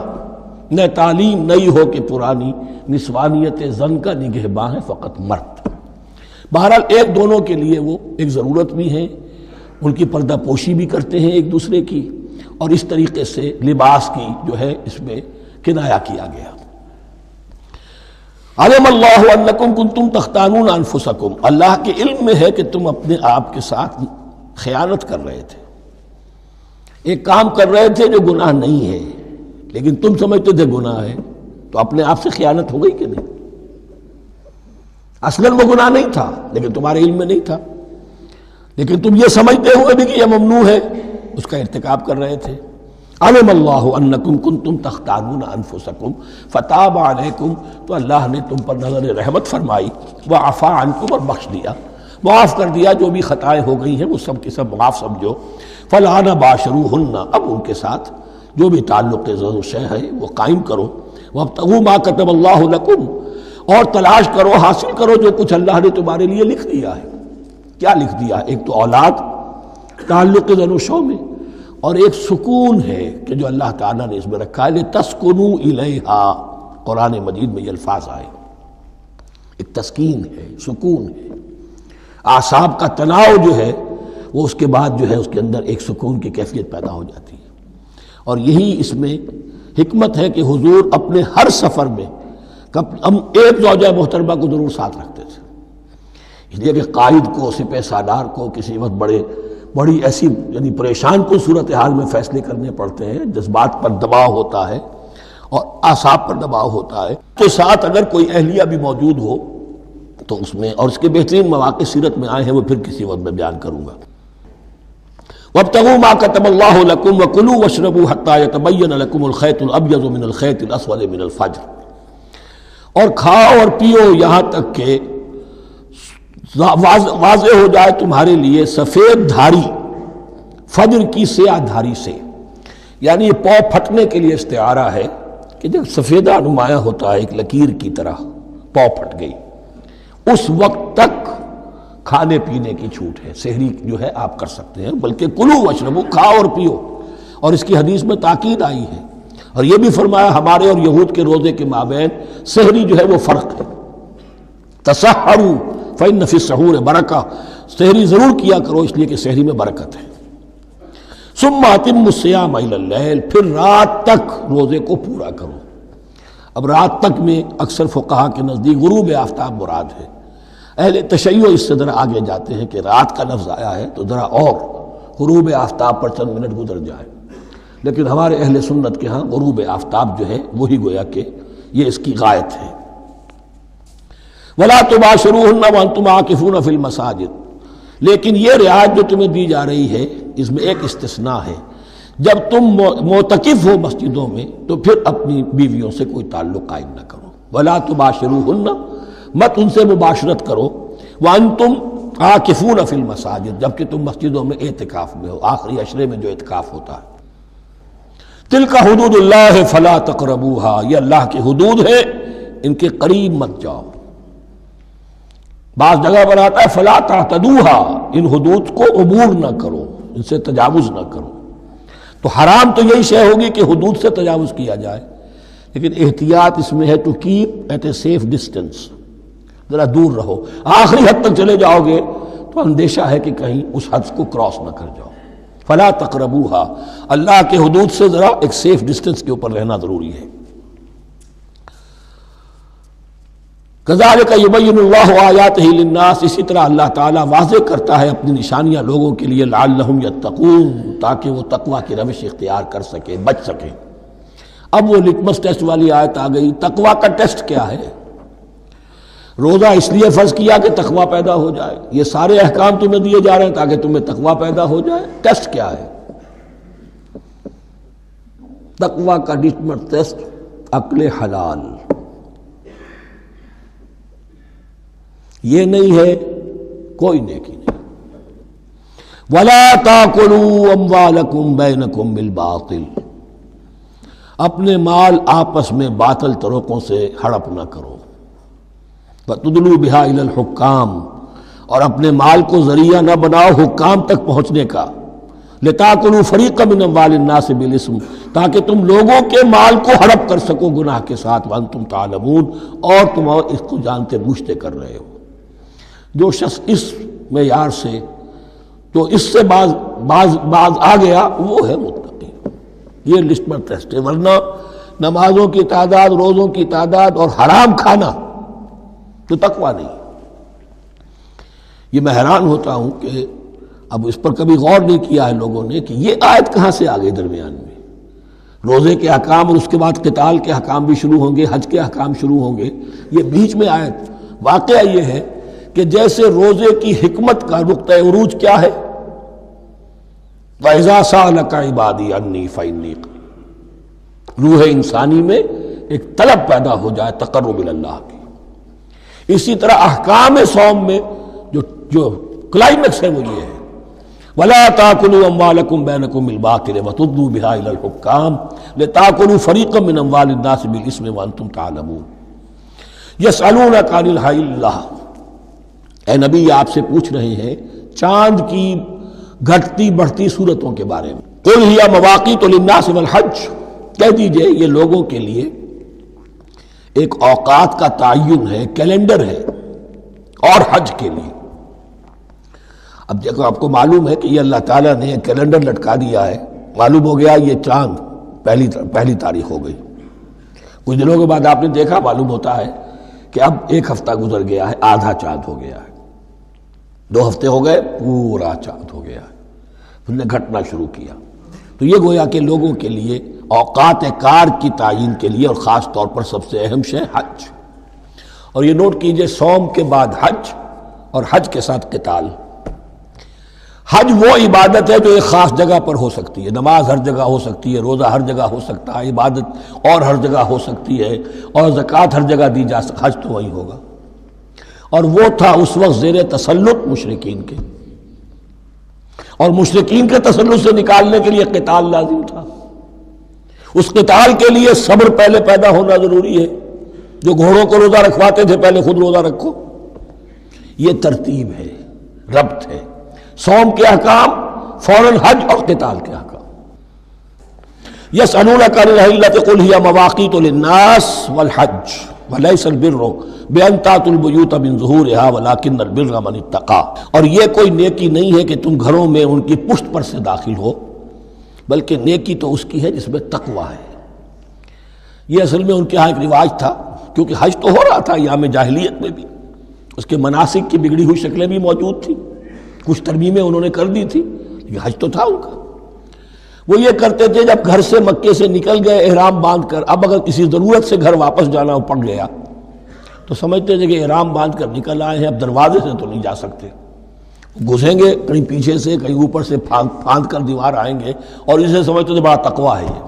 نہ تعلیم نئی ہو کہ پرانی، نسوانیت زن کا نگہباں ہے فقط مرد۔ بہرحال ایک دونوں کے لیے وہ ایک ضرورت بھی ہے، ان کی پردہ پوشی بھی کرتے ہیں ایک دوسرے کی، اور اس طریقے سے لباس کی جو ہے اس میں کنایا کیا گیا۔ علم اللہ انکم کنتم تختانون انفسکم، اللہ کے علم میں ہے کہ تم اپنے آپ کے ساتھ خیانت کر رہے تھے، ایک کام کر رہے تھے جو گناہ نہیں ہے، لیکن تم سمجھتے تھے گناہ ہے، تو اپنے آپ سے خیانت ہو گئی کہ نہیں؟ اصلاً وہ گناہ نہیں تھا لیکن تمہارے علم میں نہیں تھا، لیکن تم یہ سمجھتے ہوئے بھی کہ یہ ممنوع ہے، اس کا ارتکاب کر رہے تھے۔ علم اللہ انکم کنتم تختانون انفسکم فتاب علیکم، تو اللہ نے تم پر نظر رحمت فرمائی، وعفا عنکم، اور بخش دیا، معاف کر دیا، جو بھی خطائیں ہو گئی ہیں وہ سب کے سب معاف سمجھو۔ فالآن باشروہن، اب ان کے ساتھ جو بھی تعلق زو شے ہے وہ قائم کرو، وابتغوا ما کتب اللہ لکم، اور تلاش کرو، حاصل کرو جو کچھ اللہ نے تمہارے لیے لکھ دیا ہے۔ کیا لکھ دیا ہے؟ ایک تو اولاد تعلق زن و شو میں، اور ایک سکون ہے کہ جو اللہ تعالیٰ نے اس میں رکھا ہے، لِتَسْكُنُوا إِلَيْهَا، قرآن مجید میں یہ الفاظ آئے، ایک تسکین ہے، سکون ہے، اعصاب کا تناؤ جو ہے وہ اس کے بعد جو ہے اس کے اندر ایک سکون کی کیفیت پیدا ہو جاتی ہے۔ اور یہی اس میں حکمت ہے کہ حضور اپنے ہر سفر میں ہم ایک زوجہ محترمہ کو ضرور ساتھ رکھتے تھے، اس لیے کہ قائد کو، سپہ سالار کو کسی وقت بڑی ایسی یعنی پریشان کن صورتحال میں فیصلے کرنے پڑتے ہیں، جذبات پر دباؤ ہوتا ہے اور اعصاب پر دباؤ ہوتا ہے، تو ساتھ اگر کوئی اہلیہ بھی موجود ہو تو اس میں، اور اس کے بہترین مواقع سیرت میں آئے ہیں، وہ پھر کسی وقت میں بیان کروں گا۔ وابتغوا ما كتب الله لكم وكلوا واشربوا حتى يتبين لكم الخيط الابيض من الخيط الاسود من الفجر، اور کھاؤ اور پیو یہاں تک کہ واضح ہو جائے تمہارے لیے سفید دھاری فجر کی سیاہ دھاری سے، یعنی یہ پاؤں پھٹنے کے لیے استعارہ ہے کہ جب سفیدہ نمایاں ہوتا ہے ایک لکیر کی طرح، پاؤں پھٹ گئی، اس وقت تک کھانے پینے کی چھوٹ ہے، سحری جو ہے آپ کر سکتے ہیں، بلکہ کلو واشربو، کھاؤ اور پیو، اور اس کی حدیث میں تاکید آئی ہے اور یہ بھی فرمایا ہمارے اور یہود کے روزے کے مابین سحری جو ہے وہ فرق ہے. تسحروا فإن فی السحور برکہ، سحری ضرور کیا کرو اس لیے کہ سحری میں برکت ہے. ثم اتموا الصیام الی اللیل، پھر رات تک روزے کو پورا کرو. اب رات تک میں اکثر فقہا کے نزدیک غروب آفتاب مراد ہے. اہل تشیع اس سے ذرا آگے جاتے ہیں کہ رات کا لفظ آیا ہے تو ذرا اور غروب آفتاب پر چند منٹ گزر جائے، لیکن ہمارے اہل سنت کے ہاں غروب آفتاب جو ہے وہی گویا کہ یہ اس کی غایت ہے. وَلَا تُبَاشِرُوهُنَّ وَأَنْتُمْ عَاكِفُونَ فِي الْمَسَاجِدِ، لیکن یہ رعایت جو تمہیں دی جا رہی ہے اس میں ایک استثناء ہے. جب تم معتکف ہو مسجدوں میں تو پھر اپنی بیویوں سے کوئی تعلق قائم نہ کرو. وَلَا تُبَاشِرُوهُنَّ، مت ان سے مباشرت کرو. وَأَنْتُمْ عَاكِفُونَ فِي الْمَسَاجِدِ، جبکہ تم مسجدوں میں اعتکاف میں ہو، آخری عشرے میں جو اعتکاف ہوتا ہے. تِلْكَ حُدُودُ اللَّهِ فَلَا تَقْرَبُوهَا، یہ اللہ کی حدود ہے، ان کے قریب مت جاؤ. بعض جگہ پر آتا ہے فَلَا تَعْتَدُوهَا، ان حدود کو عبور نہ کرو، ان سے تجاوز نہ کرو. تو حرام تو یہی شے ہوگی کہ حدود سے تجاوز کیا جائے، لیکن احتیاط اس میں ہے to keep at a safe distance, ذرا دور رہو. آخری حد تک چلے جاؤ گے تو اندیشہ ہے کہ کہیں اس حد کو کراس نہ کر جاؤ. فلا تقربوها، اللہ کے حدود سے ذرا ایک سیف ڈسٹینس کے اوپر رہنا ضروری ہے. کذالک یبین اللہ آیاتہ للناس، اسی طرح اللہ تعالیٰ واضح کرتا ہے اپنی نشانیاں لوگوں کے لیے، لعلہم یتقون، تاکہ وہ تقوی کی روش اختیار کر سکے، بچ سکے. اب وہ لٹمس ٹیسٹ والی آیت آ گئی. تقوی کا ٹیسٹ کیا ہے؟ روزہ اس لیے فرض کیا کہ تقوی پیدا ہو جائے. یہ سارے احکام تمہیں دیے جا رہے ہیں تاکہ تمہیں تقوی پیدا ہو جائے. ٹیسٹ کیا ہے؟ تقوی کا لٹمس ٹیسٹ عقل حلال. یہ نہیں ہے کوئی نیکی نہیں. وَلَا تَأْكُلُوا أَمْوَالَكُمْ بَيْنَكُمْ بِالْبَاطِلِ، اپنے مال آپس میں باطل طریقوں سے ہڑپ نہ کرو. وَتُدْلُوا بِهَا إِلَى الْحُكَّامِ، اور اپنے مال کو ذریعہ نہ بناؤ حکام تک پہنچنے کا. لِتَأْكُلُوا فَرِيقًا مِنْ أَمْوَالِ النَّاسِ بِالْإِثْمِ، تاکہ تم لوگوں کے مال کو ہڑپ کر سکو گناہ کے ساتھ. وَأَنْتُمْ تَعْلَمُونَ، اور تم اس کو جانتے بوجھتے کر رہے ہو. جو شخص اس معیار سے تو اس سے باز آ گیا وہ ہے متقی. یہ لسٹ پر ٹیسٹ ہے. ورنہ نمازوں کی تعداد، روزوں کی تعداد اور حرام کھانا تو تقویٰ نہیں. یہ میں حیران ہوتا ہوں کہ اب اس پر کبھی غور نہیں کیا ہے لوگوں نے کہ یہ آیت کہاں سے آ گئی درمیان میں. روزے کے احکام اور اس کے بعد قتال کے احکام بھی شروع ہوں گے، حج کے احکام شروع ہوں گے، یہ بیچ میں آیت. واقعہ یہ ہے کہ جیسے روزے کی حکمت کا نقطہ عروج کیا ہے، وَإِذَا سَأَلَكَ عِبَادِي عَنِّي فَإِنِّي قَرِيبٌ، روح انسانی میں ایک طلب پیدا ہو جائے تقرب اللہ کی. اسی طرح احکام صوم میں جو کلائمیکس ہے وہ یہ ہے، وَلَا تَأْكُلُوا أَمْوَالَكُمْ بَيْنَكُمْ بِالْبَاطِلِ وَتُدْلُوا بِهَا إِلَى الْحُكَّامِ لِتَأْكُلُوا فَرِيقًا مِنْ أَمْوَالِ النَّاسِ بِالْإِثْمِ وَأَنْتُمْ تَعْلَمُونَ. يَسْأَلُونَكَ عَنِ الْأَهِلَّةِ، اے نبی آپ سے پوچھ رہے ہیں چاند کی گھٹتی بڑھتی صورتوں کے بارے میں. قُلْ هِيَ مَوَاقِيتُ لِلنَّاسِ وَالْحَجِّ، کہہ دیجئے یہ لوگوں کے لیے ایک اوقات کا تعین ہے، کیلنڈر ہے، اور حج کے لیے. اب دیکھو آپ کو معلوم ہے کہ یہ اللہ تعالیٰ نے ایک کیلنڈر لٹکا دیا ہے. معلوم ہو گیا یہ چاند پہلی تاریخ ہو گئی. کچھ دنوں کے بعد آپ نے دیکھا معلوم ہوتا ہے کہ اب ایک ہفتہ گزر گیا ہے، آدھا چاند ہو گیا ہے. 2 ہفتے ہو گئے، پورا چاند ہو گیا ہے. پھر نے گھٹنا شروع کیا. تو یہ گویا کہ لوگوں کے لیے اوقات کار کی تعین کے لیے، اور خاص طور پر سب سے اہم شے حج. اور یہ نوٹ کیجئے صوم کے بعد حج، اور حج کے ساتھ قتال. حج وہ عبادت ہے جو ایک خاص جگہ پر ہو سکتی ہے. نماز ہر جگہ ہو سکتی ہے، روزہ ہر جگہ ہو سکتا ہے، عبادت اور ہر جگہ ہو سکتی ہے، اور زکوٰۃ ہر جگہ دی جا سکتی. حج تو وہی ہوگا. اور وہ تھا اس وقت زیر تسلط مشرکین کے، اور مشرکین کے تسلط سے نکالنے کے لیے قتال لازم تھا. اس قتال کے لیے صبر پہلے پیدا ہونا ضروری ہے. جو گھوڑوں کو روزہ رکھواتے تھے پہلے خود روزہ رکھو. یہ ترتیب ہے، ربط ہے. صوم کے احکام، فوراً حج اور قتال کے احکام. یسألونک عن الأہلة قل ہی مواقیت للناس والحج ولیس البر بأن تأتوا البیوت من ظہورها ولکن البر من اتقى، اور یہ کوئی نیکی نہیں ہے کہ تم گھروں میں ان کی پشت پر سے داخل ہو، بلکہ نیکی تو اس کی ہے جس میں تقوی ہے۔ یہ اصل میں ان کے ہاں ایک رواج تھا، کیونکہ حج تو ہو رہا تھا ایام جاہلیت میں بھی، اس کے مناسک کی بگڑی ہوئی شکلیں بھی موجود تھیں، کچھ ترمیمیں انہوں نے کر دی تھی، لیکن حج تو تھا ان کا۔ وہ یہ کرتے تھے جب گھر سے مکے سے نکل گئے احرام باندھ کر، اب اگر کسی ضرورت سے گھر واپس جانا پڑ گیا تو سمجھتے تھے کہ احرام باندھ کر نکل آئے ہیں، اب دروازے سے تو نہیں جا سکتے، گھسیں گے کہیں پیچھے سے کہیں اوپر سے پھاند کر دیوار آئیں گے، اور اسے سمجھتے تھے بڑا تقویٰ ہے یہ۔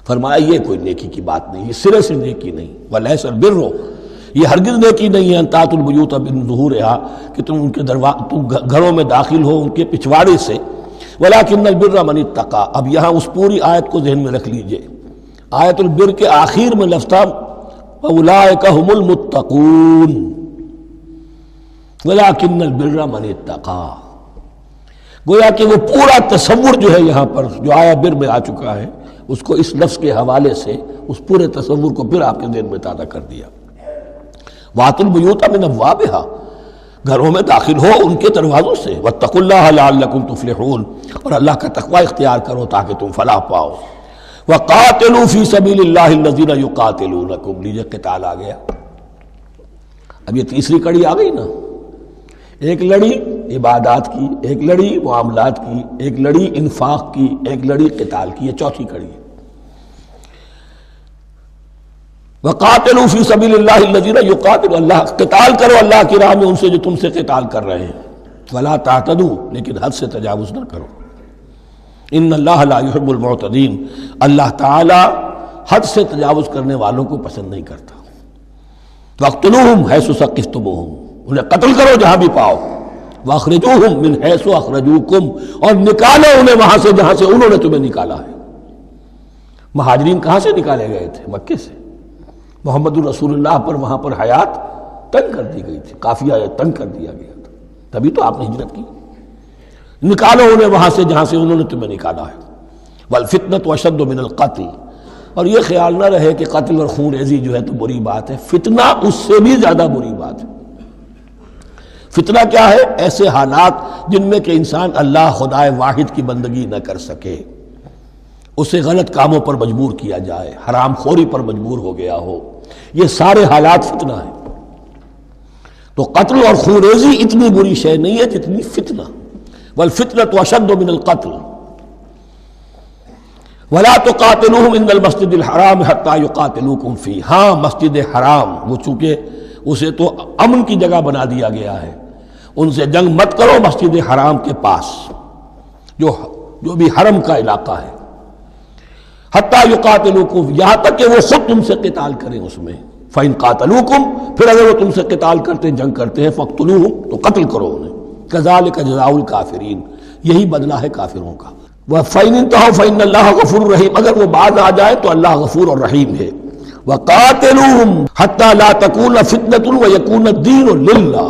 فرمایا یہ کوئی نیکی کی بات نہیں، یہ سرے سے نیکی نہیں۔ ولیس البر، یہ ہرگز نیکی نہیں ہے ان تأتوا البیوت من ظہورها کہ تم ان کے تم گھروں میں داخل ہو ان کے پچھواڑے سے، ولکن البر من اتقى۔ اب یہاں اس پوری آیت کو ذہن میں رکھ لیجئے، آیت البر کے آخر میں لفظ تھا اولئک هم المتقون ولکن البر من اتقى، گویا کہ وہ پورا تصور جو ہے یہاں پر جو آیا بر میں آ چکا ہے، اس کو اس لفظ کے حوالے سے اس پورے تصور کو پھر آپ کے ذہن میں تازہ کر دیا۔ وَأْتُوا الْبُيُوتَ مِنْ أَبْوَابِهَا، گھروں میں داخل ہو ان کے دروازوں سے، وَاتَّقُوا اللَّهَ لَعَلَّكُمْ تُفْلِحُونَ، اور اللہ کا تقوی اختیار کرو تاکہ تم فلاح پاؤ۔ وَقَاتِلُوا فِي سَبِيلِ اللَّهِ الَّذِينَ يُقَاتِلُونَكُمْ، لیجئے قتال آ گیا۔ اب یہ تیسری کڑی آ گئی نا، ایک لڑی عبادات کی، ایک لڑی معاملات کی، ایک لڑی انفاق کی، ایک لڑی قتال کی، یہ چوتھی کڑی ہے۔ وَقَاتِلُوا فِي سَبِيلِ اللَّهِ الَّذِينَ يُقَاتِلُونَ، اللہ قتال کرو اللہ کی راہ میں ان سے جو تم سے قتال کر رہے ہیں۔ وَلَا تَعْتَدُوا، لیکن حد سے تجاوز نہ کرو۔ ان اللہ لا يحب المعتدین، اللہ تعالی حد سے تجاوز کرنے والوں کو پسند نہیں کرتا۔ وَاقْتُلُوهُمْ حَيْثُ ثَقِفْتُمُوهُمْ، انہیں قتل کرو جہاں بھی پاؤ۔ وَأَخْرِجُوهُمْ مِنْ حَيْثُ أَخْرَجُوكُمْ، اور نکالو انہیں وہاں سے جہاں سے انہوں نے تمہیں نکالا ہے۔ مہاجرین کہاں سے نکالے گئے تھے؟ مکے سے۔ محمد الرسول اللہ پر وہاں پر حیات تنگ کر دی گئی تھی، قافیہ تنگ کر دیا گیا تھا، تبھی تو آپ نے ہجرت کی۔ نکالو انہیں وہاں سے جہاں سے انہوں نے تمہیں نکالا ہے۔ والفتنة اشد من القتل، اور یہ خیال نہ رہے کہ قتل اور خون ریزی جو ہے تو بری بات ہے، فتنہ اس سے بھی زیادہ بری بات ہے۔ فتنہ کیا ہے؟ ایسے حالات جن میں کہ انسان اللہ خدائے واحد کی بندگی نہ کر سکے، اسے غلط کاموں پر مجبور کیا جائے، حرام خوری پر مجبور ہو گیا ہو، یہ سارے حالات فتنہ ہیں۔ تو قتل اور خون ریزی اتنی بری شے نہیں ہے جتنی فتنہ۔ والفتنة اشد من القتل ولا تقاتلوهم عند المسجد الحرام حتى يقاتلوكم فيه، ہاں مسجد حرام وہ چونکہ اسے تو امن کی جگہ بنا دیا گیا ہے، ان سے جنگ مت کرو مسجد حرام کے پاس جو بھی حرم کا علاقہ ہے، حتیٰ یقاتلوکم، یہاں تک کہ وہ خود تم سے قتال کریں اس میں۔ فَإِن قَاتَلُوكُمْ، پھر اگر وہ تم سے قتال کرتے ہیں، جنگ کرتے ہیں، فَاقْتُلُوهُمْ، تو قتل کرو انہیں۔ كَذَلِكَ جَزَاءُ الْكَافِرِينَ، یہی بدلہ ہے کافروں کا۔ وَفَإِنِ انْتَهَوْا فَإِنَّ اللَّهَ غَفُورٌ رَحِيمٌ، اگر وہ باز آ جائے تو اللہ غفور اور رحیم ہے۔ وَقَاتِلُوهُمْ حَتَّى لَا تَكُونَ فِتْنَةٌ وَيَكُونَ الدِّينُ لِلَّهِ،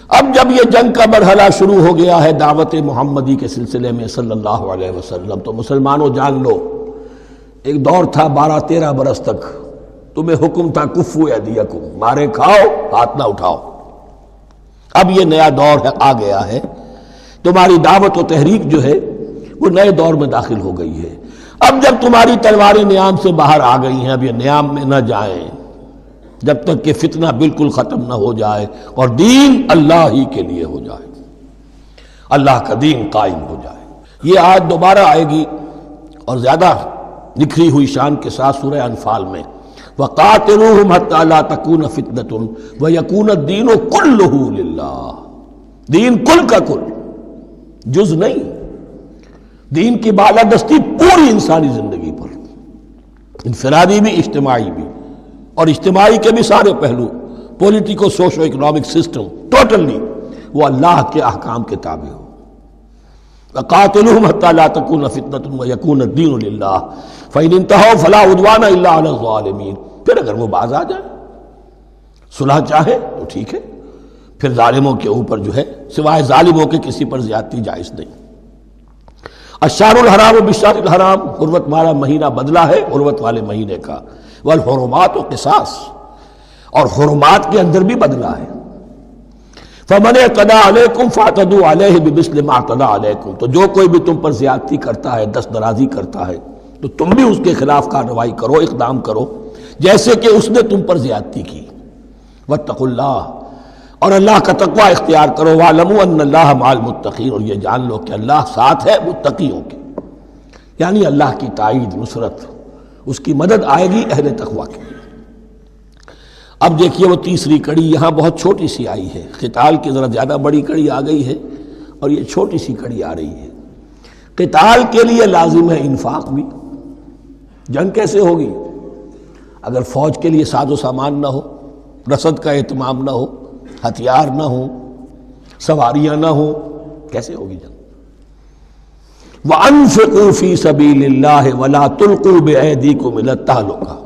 اب جب یہ جنگ کا مرحلہ شروع ہو گیا ہے دعوت محمدی کے سلسلے میں صلی اللہ علیہ وسلم، تو مسلمانوں جان لو ایک دور تھا 12-13 برس تک تمہیں حکم تھا کفو ایدیکم، مارے کھاؤ ہاتھ نہ اٹھاؤ۔ اب یہ نیا دور ہے، آ گیا ہے، تمہاری دعوت و تحریک جو ہے وہ نئے دور میں داخل ہو گئی ہے۔ اب جب تمہاری تلواریں نیام سے باہر آ گئی ہیں، اب یہ نیام میں نہ جائیں جب تک کہ فتنہ بالکل ختم نہ ہو جائے اور دین اللہ ہی کے لیے ہو جائے، اللہ کا دین قائم ہو جائے۔ یہ آیت دوبارہ آئے گی اور زیادہ نکھری ہوئی شان کے ساتھ سورہ انفال میں، وَقَاتِلُوهُمْ حَتَّى لَا تَكُونَ فِتْنَةٌ وَيَكُونَ الدِّينُ كُلُّهُ لِلَّهِ، دین کل کا کل، جز نہیں، دین کی بالادستی پوری انسانی زندگی پر، انفرادی بھی اجتماعی بھی، اور اجتماعی کے بھی سارے پہلو، politico socio economic system, totally وہ اللہ کے احکام کے تابع ہو۔ وَقَاتِلُوهُمْ حَتَّى لَا تَكُونَ فِتْنَةٌ وَيَكُونَ الدِّينُ لِلَّهِ فَإِنِ انْتَهَوْا فَلَا عُدْوَانَ إِلَّا عَلَى الظَّالِمِينَ، پھر اگر وہ باز آ جائے، صلح چاہے تو ٹھیک ہے، پھر ظالموں کے اوپر جو ہے سوائے ظالموں کے کسی پر زیادتی جائز نہیں۔ الشہر الحرام بالشہر الحرام، حرمت والا مہینہ بدلہ ہے حرمت والے مہینے کا، والحرمات قصاص، اور حرمات کے اندر بھی بدلہ ہے۔ فمن اعتدى علیکم فاعتدوا علیہ بمثل ما اعتدى علیکم، تو جو کوئی بھی تم پر زیادتی کرتا ہے، دست درازی کرتا ہے، تو تم بھی اس کے خلاف کارروائی کرو، اقدام کرو جیسے کہ اس نے تم پر زیادتی کی۔ واتقوا اللہ، اور اللہ کا تقوی اختیار کرو، وَاعْلَمُوا أَنَّ اللَّهَ مَعَ الْمُتَّقِينَ، اور یہ جان لو کہ اللہ ساتھ ہے متقیوں کے، یعنی اللہ کی تائید، نصرت، اس کی مدد آئے گی اہل تقوی کے لیے۔ اب دیکھیے وہ تیسری کڑی یہاں بہت چھوٹی سی آئی ہے، قتال کی ذرا زیادہ بڑی کڑی آ گئی ہے اور یہ چھوٹی سی کڑی آ رہی ہے۔ قتال کے لیے لازم ہے انفاق بھی۔ جنگ کیسے ہوگی اگر فوج کے لیے ساز و سامان نہ ہو، رسد کا اہتمام نہ ہو، ہتھیار نہ ہو، سواریاں نہ ہو، کیسے ہوگی جنگ؟ وَأَنفِقُوا فِي سَبِيلِ اللَّهِ وَلَا تُلْقُوا بِأَيْدِيكُمْ إِلَى التَّهْلُكَةِ،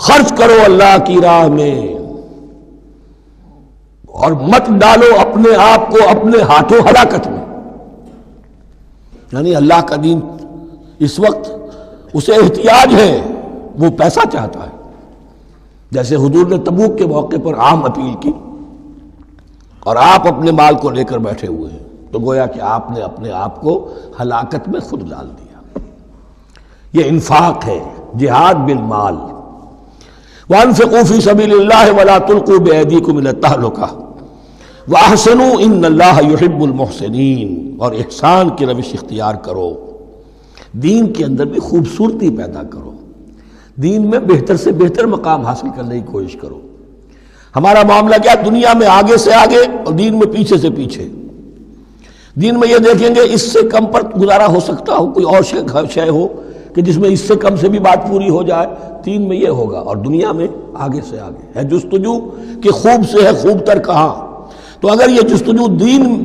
خرچ کرو اللہ کی راہ میں اور مت ڈالو اپنے آپ کو اپنے ہاتھوں ہلاکت میں۔ یعنی اللہ کا دین اس وقت اسے احتیاج ہے، وہ پیسہ چاہتا ہے، جیسے حضور نے تبوک کے موقع پر عام اپیل کی اور آپ اپنے مال کو لے کر بیٹھے ہوئے ہیں، تو گویا کہ آپ نے اپنے آپ کو ہلاکت میں خود ڈال دیا۔ یہ انفاق ہے، جہاد بالمال۔ وَأَنفِقُوا فِي سَبِيلِ اللَّهِ وَلَا تُلْقُوا بِأَيْدِيكُمْ إِلَى التَّهْلُكَةِ وَأَحْسِنُوا إِنَّ اللَّهَ يُحِبُّ الْمُحْسِنِينَ، اور احسان کی روش اختیار کرو، دین کے اندر بھی خوبصورتی پیدا کرو، دین میں بہتر سے بہتر مقام حاصل کرنے کی کوشش کرو۔ ہمارا معاملہ کیا، دنیا میں آگے سے آگے اور دین میں پیچھے سے پیچھے۔ دین میں یہ دیکھیں گے اس سے کم پر گزارا ہو سکتا ہو، کوئی اور شے ہو کہ جس میں اس سے کم سے بھی بات پوری ہو جائے، دین میں یہ ہوگا، اور دنیا میں آگے سے آگے ہے جستجو کہ خوب سے ہے خوب تر کہاں۔ تو اگر یہ جستجو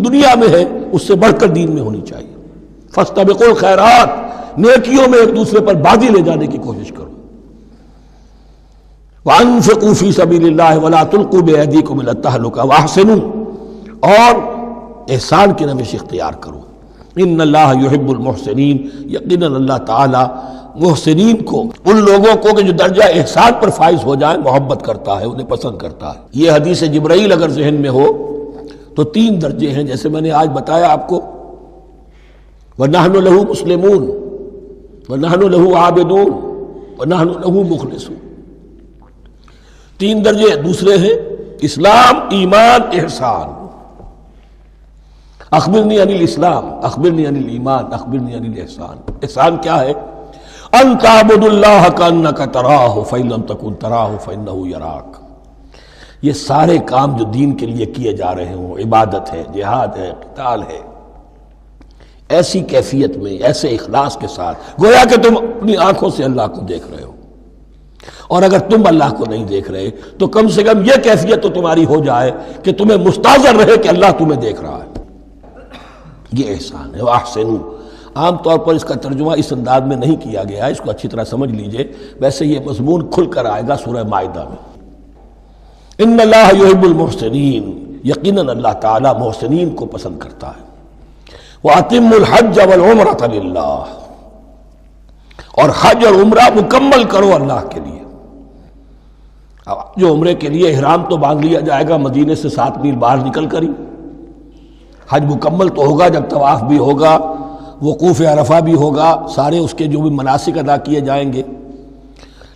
دنیا میں ہے، اس سے بڑھ کر دین میں ہونی چاہیے۔ فاستبقوا الخیرات، نیکیوں میں ایک دوسرے پر بازی لے جانے کی کوشش کرو۔ وَأَنفِقُوا فِي سَبِيلِ اللَّهِ وَلَا تُلْقُوا بِأَيْدِيكُمْ إِلَى التَّهْلُكَةِ وَأَحْسِنُوا، اور احسان کی روش اختیار کرو۔ ان اللہ یحب المحسنین، یقیناً اللہ تعالی محسنین کو، ان لوگوں کو کہ جو درجہ احسان پر فائز ہو جائیں، محبت کرتا ہے، انہیں پسند کرتا ہے۔ یہ حدیث جبرائیل اگر ذہن میں ہو تو 3 درجے ہیں، جیسے میں نے آج بتایا آپ کو، وَنَحْنُ لَهُ مُسْلِمُونَ وَنَحْنُ لَهُ عَابِدُونَ وَنَحْنُ لَهُ مُخْلِصُونَ۔ 3 درجے دوسرے ہیں، اسلام، ایمان، احسان۔ اخبرنی عن الاسلام، اخبرنی عن الایمان، اخبرنی عن الاحسان۔ احسان کیا ہے؟ ان تعبد اللہ کانک تراہ فإن لم تکن تراہ فإنہ یراک۔ یہ سارے کام جو دین کے لیے کیے جا رہے ہوں، عبادت ہے، جہاد ہے، قتال ہے، ایسی کیفیت میں، ایسے اخلاص کے ساتھ، گویا کہ تم اپنی آنکھوں سے اللہ کو دیکھ رہے ہو، اور اگر تم اللہ کو نہیں دیکھ رہے تو کم سے کم یہ کیفیت تو تمہاری ہو جائے کہ تمہیں مستحضر رہے کہ اللہ تمہیں دیکھ رہا ہے۔ یہ احسان ہے۔ وَأَحْسِنُوا، عام طور پر اس کا ترجمہ اس انداز میں نہیں کیا گیا ہے، اس کو اچھی طرح سمجھ لیجئے، ویسے یہ مضمون کھل کر آئے گا سورہ مائدہ میں۔ ان اللہ یحب المحسنین، یقیناً اللہ تعالی محسنین کو پسند کرتا ہے۔ وَأَتِمُّوا الْحَجَّ وَالْعُمْرَةَ لِلَّهِ، اور حج اور عمرہ مکمل کرو اللہ کے لیے۔ جو عمرے کے لیے احرام تو باندھ لیا جائے گا مدینے سے 7 میل باہر نکل کر ہی، حج مکمل تو ہوگا جب طواف بھی ہوگا، وقوف عرفہ بھی ہوگا، سارے اس کے جو بھی مناسک ادا کیے جائیں گے،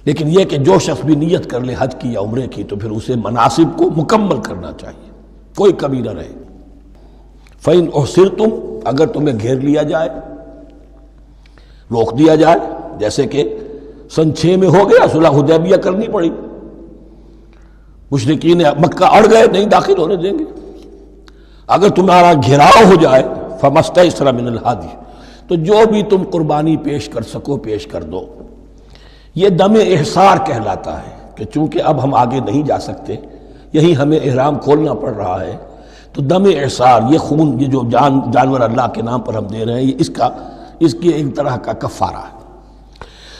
لیکن یہ کہ جو شخص بھی نیت کر لے حج کی یا عمرے کی تو پھر اسے مناسب کو مکمل کرنا چاہیے، کوئی کمی نہ رہے۔ فَإِنْ أُحْصِرْتُمْ، اگر تمہیں گھیر لیا جائے، روک دیا جائے، جیسے کہ سن 6 میں ہو گیا، صلح حدیبیہ کرنی پڑی، مشرکین مکہ اڑ گئے، نہیں داخل ہونے دیں گے۔ اگر تمہارا گھیراؤ ہو جائے، فَمَسْتَيْسَرَ مِنَ الْهَدْيِ، تو جو بھی تم قربانی پیش کر سکو پیش کر دو۔ یہ دم احصار کہلاتا ہے کہ چونکہ اب ہم آگے نہیں جا سکتے، یہی ہمیں احرام کھولنا پڑ رہا ہے، تو دم احصار، یہ خون، یہ جو جانور اللہ کے نام پر ہم دے رہے ہیں، یہ اس کی ایک طرح کا کفارہ ہے۔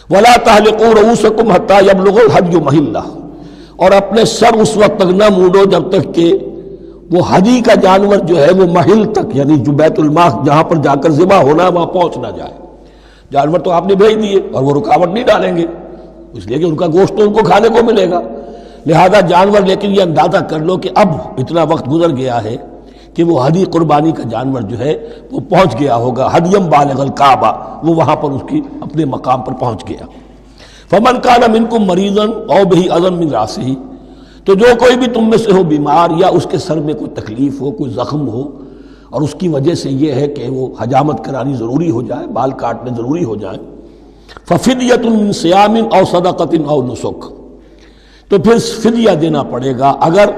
وَلَا تَحْلِقُوا رُؤُوسَكُمْ حَتَّى يَبْلُغَ الْحَدْيُ مَحِلَّهُ، اور اپنے سر اس وقت تک نہ مونڈو جب تک کہ وہ ہدی کا جانور جو ہے وہ محل تک، یعنی جو بیت الماء جہاں پر جا کر ذبح ہونا ہے وہاں پہنچ نہ جائے۔ جانور تو آپ نے بھیج دیے اور وہ رکاوٹ نہیں ڈالیں گے، اس لیے کہ ان کا گوشت تو ان کو کھانے کو ملے گا، لہذا جانور، لیکن یہ اندازہ کر لو کہ اب اتنا وقت گزر گیا ہے کہ وہ ہدی قربانی کا جانور جو ہے وہ پہنچ گیا ہوگا، ہدیم بالغ الکعبہ، وہ وہاں پر اس کی اپنے مقام پر پہنچ گیا۔ فمن کان منکم مریضا او بہ اذی من راسہ، تو جو کوئی بھی تم میں سے ہو بیمار یا اس کے سر میں کوئی تکلیف ہو، کوئی زخم ہو، اور اس کی وجہ سے یہ ہے کہ وہ حجامت کرانی ضروری ہو جائے، بال کاٹنے ضروری ہو جائیں، ففدیۃ من صیام او صدقۃ او نسک، تو پھر فدیہ دینا پڑے گا۔ اگر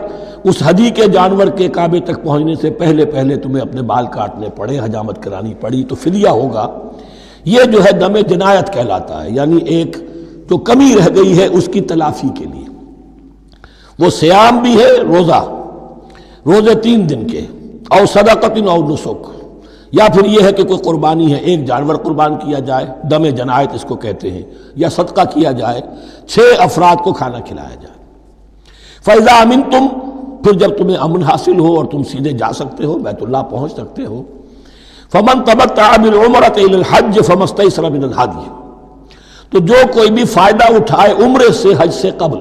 اس ہدی کے جانور کے کعبے تک پہنچنے سے پہلے تمہیں اپنے بال کاٹنے پڑے، حجامت کرانی پڑی، تو فدیہ ہوگا۔ یہ جو ہے دم جنایت کہلاتا ہے، یعنی ایک جو کمی رہ گئی ہے اس کی تلافی کے لیے۔ وہ صیام بھی ہے، روزے 3 دن کے، او صدقۃ او نسک، یا پھر یہ ہے کہ کوئی قربانی ہے، ایک جانور قربان کیا جائے، دم جنایت اس کو کہتے ہیں، یا صدقہ کیا جائے، 6 افراد کو کھانا کھلایا جائے۔ فَإِذَا أَمِنْتُمْ، پھر جب تمہیں امن حاصل ہو اور تم سیدھے جا سکتے ہو، بیت اللہ پہنچ سکتے ہو، فَمَنْ تَمَتَّعَ بِالْعُمْرَةِ إِلَى الْحَجِّ فَمَا اسْتَيْسَرَ مِنَ الْهَدْيِ، تو جو کوئی بھی فائدہ اٹھائے عمرے سے حج سے قبل،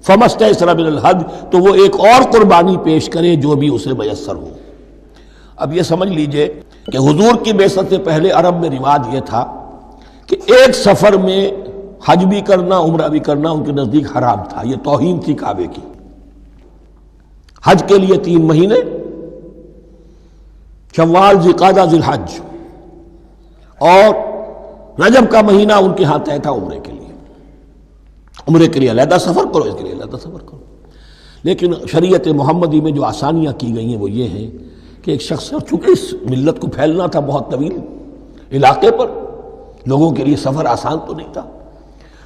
فَمَا اسْتَيْسَرَ مِنَ الْهَدْيِ، تو وہ ایک اور قربانی پیش کرے جو بھی اسے میسر ہو۔ اب یہ سمجھ لیجئے کہ حضور کی بعثت سے پہلے عرب میں رواج یہ تھا کہ ایک سفر میں حج بھی کرنا، عمرہ بھی کرنا ان کے نزدیک حرام تھا، یہ توہین تھی کعبے کی۔ حج کے لیے 3 مہینے، شوال، ذوالقعدہ، ذوالحج، اور رجب کا مہینہ ان کے ہاں طے تھا عمرے کے لیے۔ عمرے کے لیے علیحدہ سفر کرو، اس کے لیے علیحدہ سفر کرو۔ لیکن شریعت محمدی میں جو آسانیاں کی گئی ہیں وہ یہ ہیں کہ ایک شخص، چونکہ اس ملت کو پھیلنا تھا بہت طویل علاقے پر، لوگوں کے لیے سفر آسان تو نہیں تھا،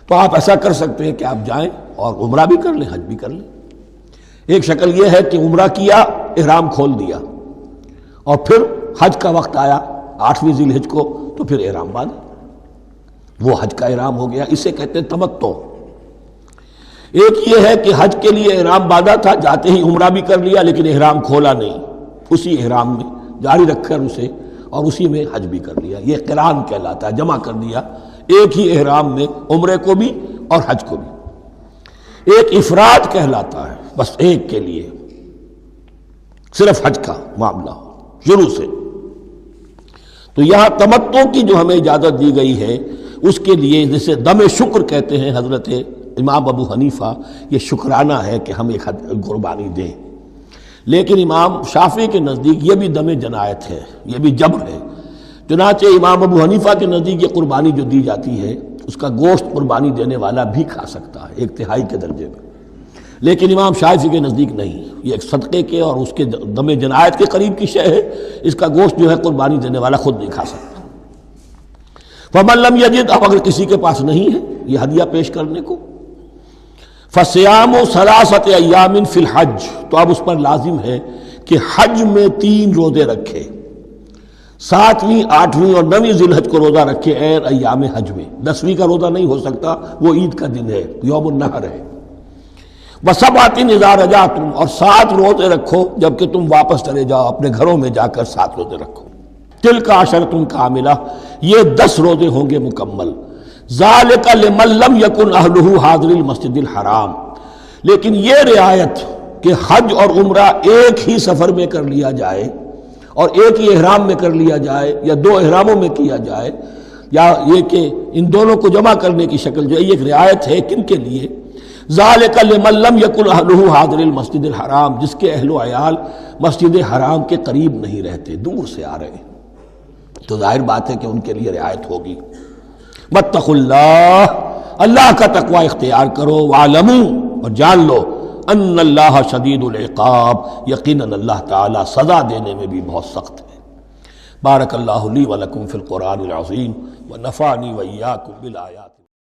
تو آپ ایسا کر سکتے ہیں کہ آپ جائیں اور عمرہ بھی کر لیں، حج بھی کر لیں۔ ایک شکل یہ ہے کہ عمرہ کیا، احرام کھول دیا، اور پھر حج کا وقت آیا 8ویں ذی الحج کو، تو پھر احرام باندھا، وہ حج کا احرام ہو گیا، اسے کہتے ہیں تمتع۔ ایک یہ ہے کہ حج کے لیے احرام باندھا تھا، جاتے ہی عمرہ بھی کر لیا لیکن احرام کھولا نہیں، اسی احرام میں جاری رکھ کر اسے، اور اسی میں حج بھی کر لیا، یہ قران کہلاتا ہے، جمع کر دیا ایک ہی احرام میں عمرے کو بھی اور حج کو بھی۔ ایک افراد کہلاتا ہے، بس ایک کے لیے صرف حج کا معاملہ ہو شروع سے۔ تو یہاں تمتع کی جو ہمیں اجازت دی گئی ہے اس کے لیے، جسے دم شکر کہتے ہیں حضرت امام ابو حنیفہ، یہ شکرانہ ہے کہ ہم ایک قربانی دیں۔ لیکن امام شافعی کے نزدیک یہ بھی دم جنایت ہے، یہ بھی جبر ہے، چنانچہ امام ابو حنیفہ کے نزدیک یہ قربانی جو دی جاتی ہے اس کا گوشت قربانی دینے والا بھی کھا سکتا ہے 1/3 کے درجے میں، لیکن امام شافعی کے نزدیک نہیں، یہ ایک صدقے کے اور اس کے دم جنایت کے قریب کی شے ہے، اس کا گوشت جو ہے قربانی دینے والا خود نہیں کھا سکتا۔ فَمَن لَّمْ يَجِدْ، اب اگر کسی کے پاس نہیں ہے یہ ہدیہ پیش کرنے کو، فَصِيَامُ ثَلَاثَةِ أَيَّامٍ فِي الْحَجِّ، تو اب اس پر لازم ہے کہ حج میں 3 روزے رکھے، 7ویں، 8ویں اور 9ویں ذی الحج کو روزہ رکھے غیر ایام حج میں۔ 10ویں کا روزہ نہیں ہو سکتا، وہ عید کا دن ہے، یوم النحر ہے۔ وَسَبْعَةٍ إِذَا رَجَعْتُمْ، اور 7 روزے رکھو جب کہ تم واپس چلے جاؤ، اپنے گھروں میں جا کر 7 روزے رکھو۔ تِلْكَ عَشَرَةٌ كَامِلَةٌ، یہ 10 روزے ہوں گے مکمل۔ ذَلِكَ لِمَن لَّمْ يَكُنْ أَهْلُهُ حَاضِرِ الْمَسْجِدِ الْحَرَامِ، لیکن یہ رعایت کہ حج اور عمرہ ایک ہی سفر میں کر لیا جائے اور ایک ہی احرام میں کر لیا جائے، یا 2 احراموں میں کیا جائے، یا یہ کہ ان دونوں کو جمع کرنے کی شکل جو ہے، یہ ایک رعایت ہے کن کے لیے؟ ذَلِكَ لِمَن لَّمْ يَكُنْ أَهْلُهُ حَاضِرِ الْمَسْجِدِ الْحَرَامِ، جس کے اہل و عیال مسجد حرام کے قریب نہیں رہتے، دور سے آ رہے ہیں، تو ظاہر بات ہے کہ ان کے لیے رعایت ہوگی۔ واتقوا اللہ، اللہ کا تقوی اختیار کرو، وَاعْلَمُوا، اور جان لو، ان اللہ شدید العقاب، یقیناً اللہ تعالی سزا دینے میں بھی بہت سخت ہے۔ بارک اللہ لی ولکم فی القرآن العظیم ونفعنی وإیاکم بالآیات۔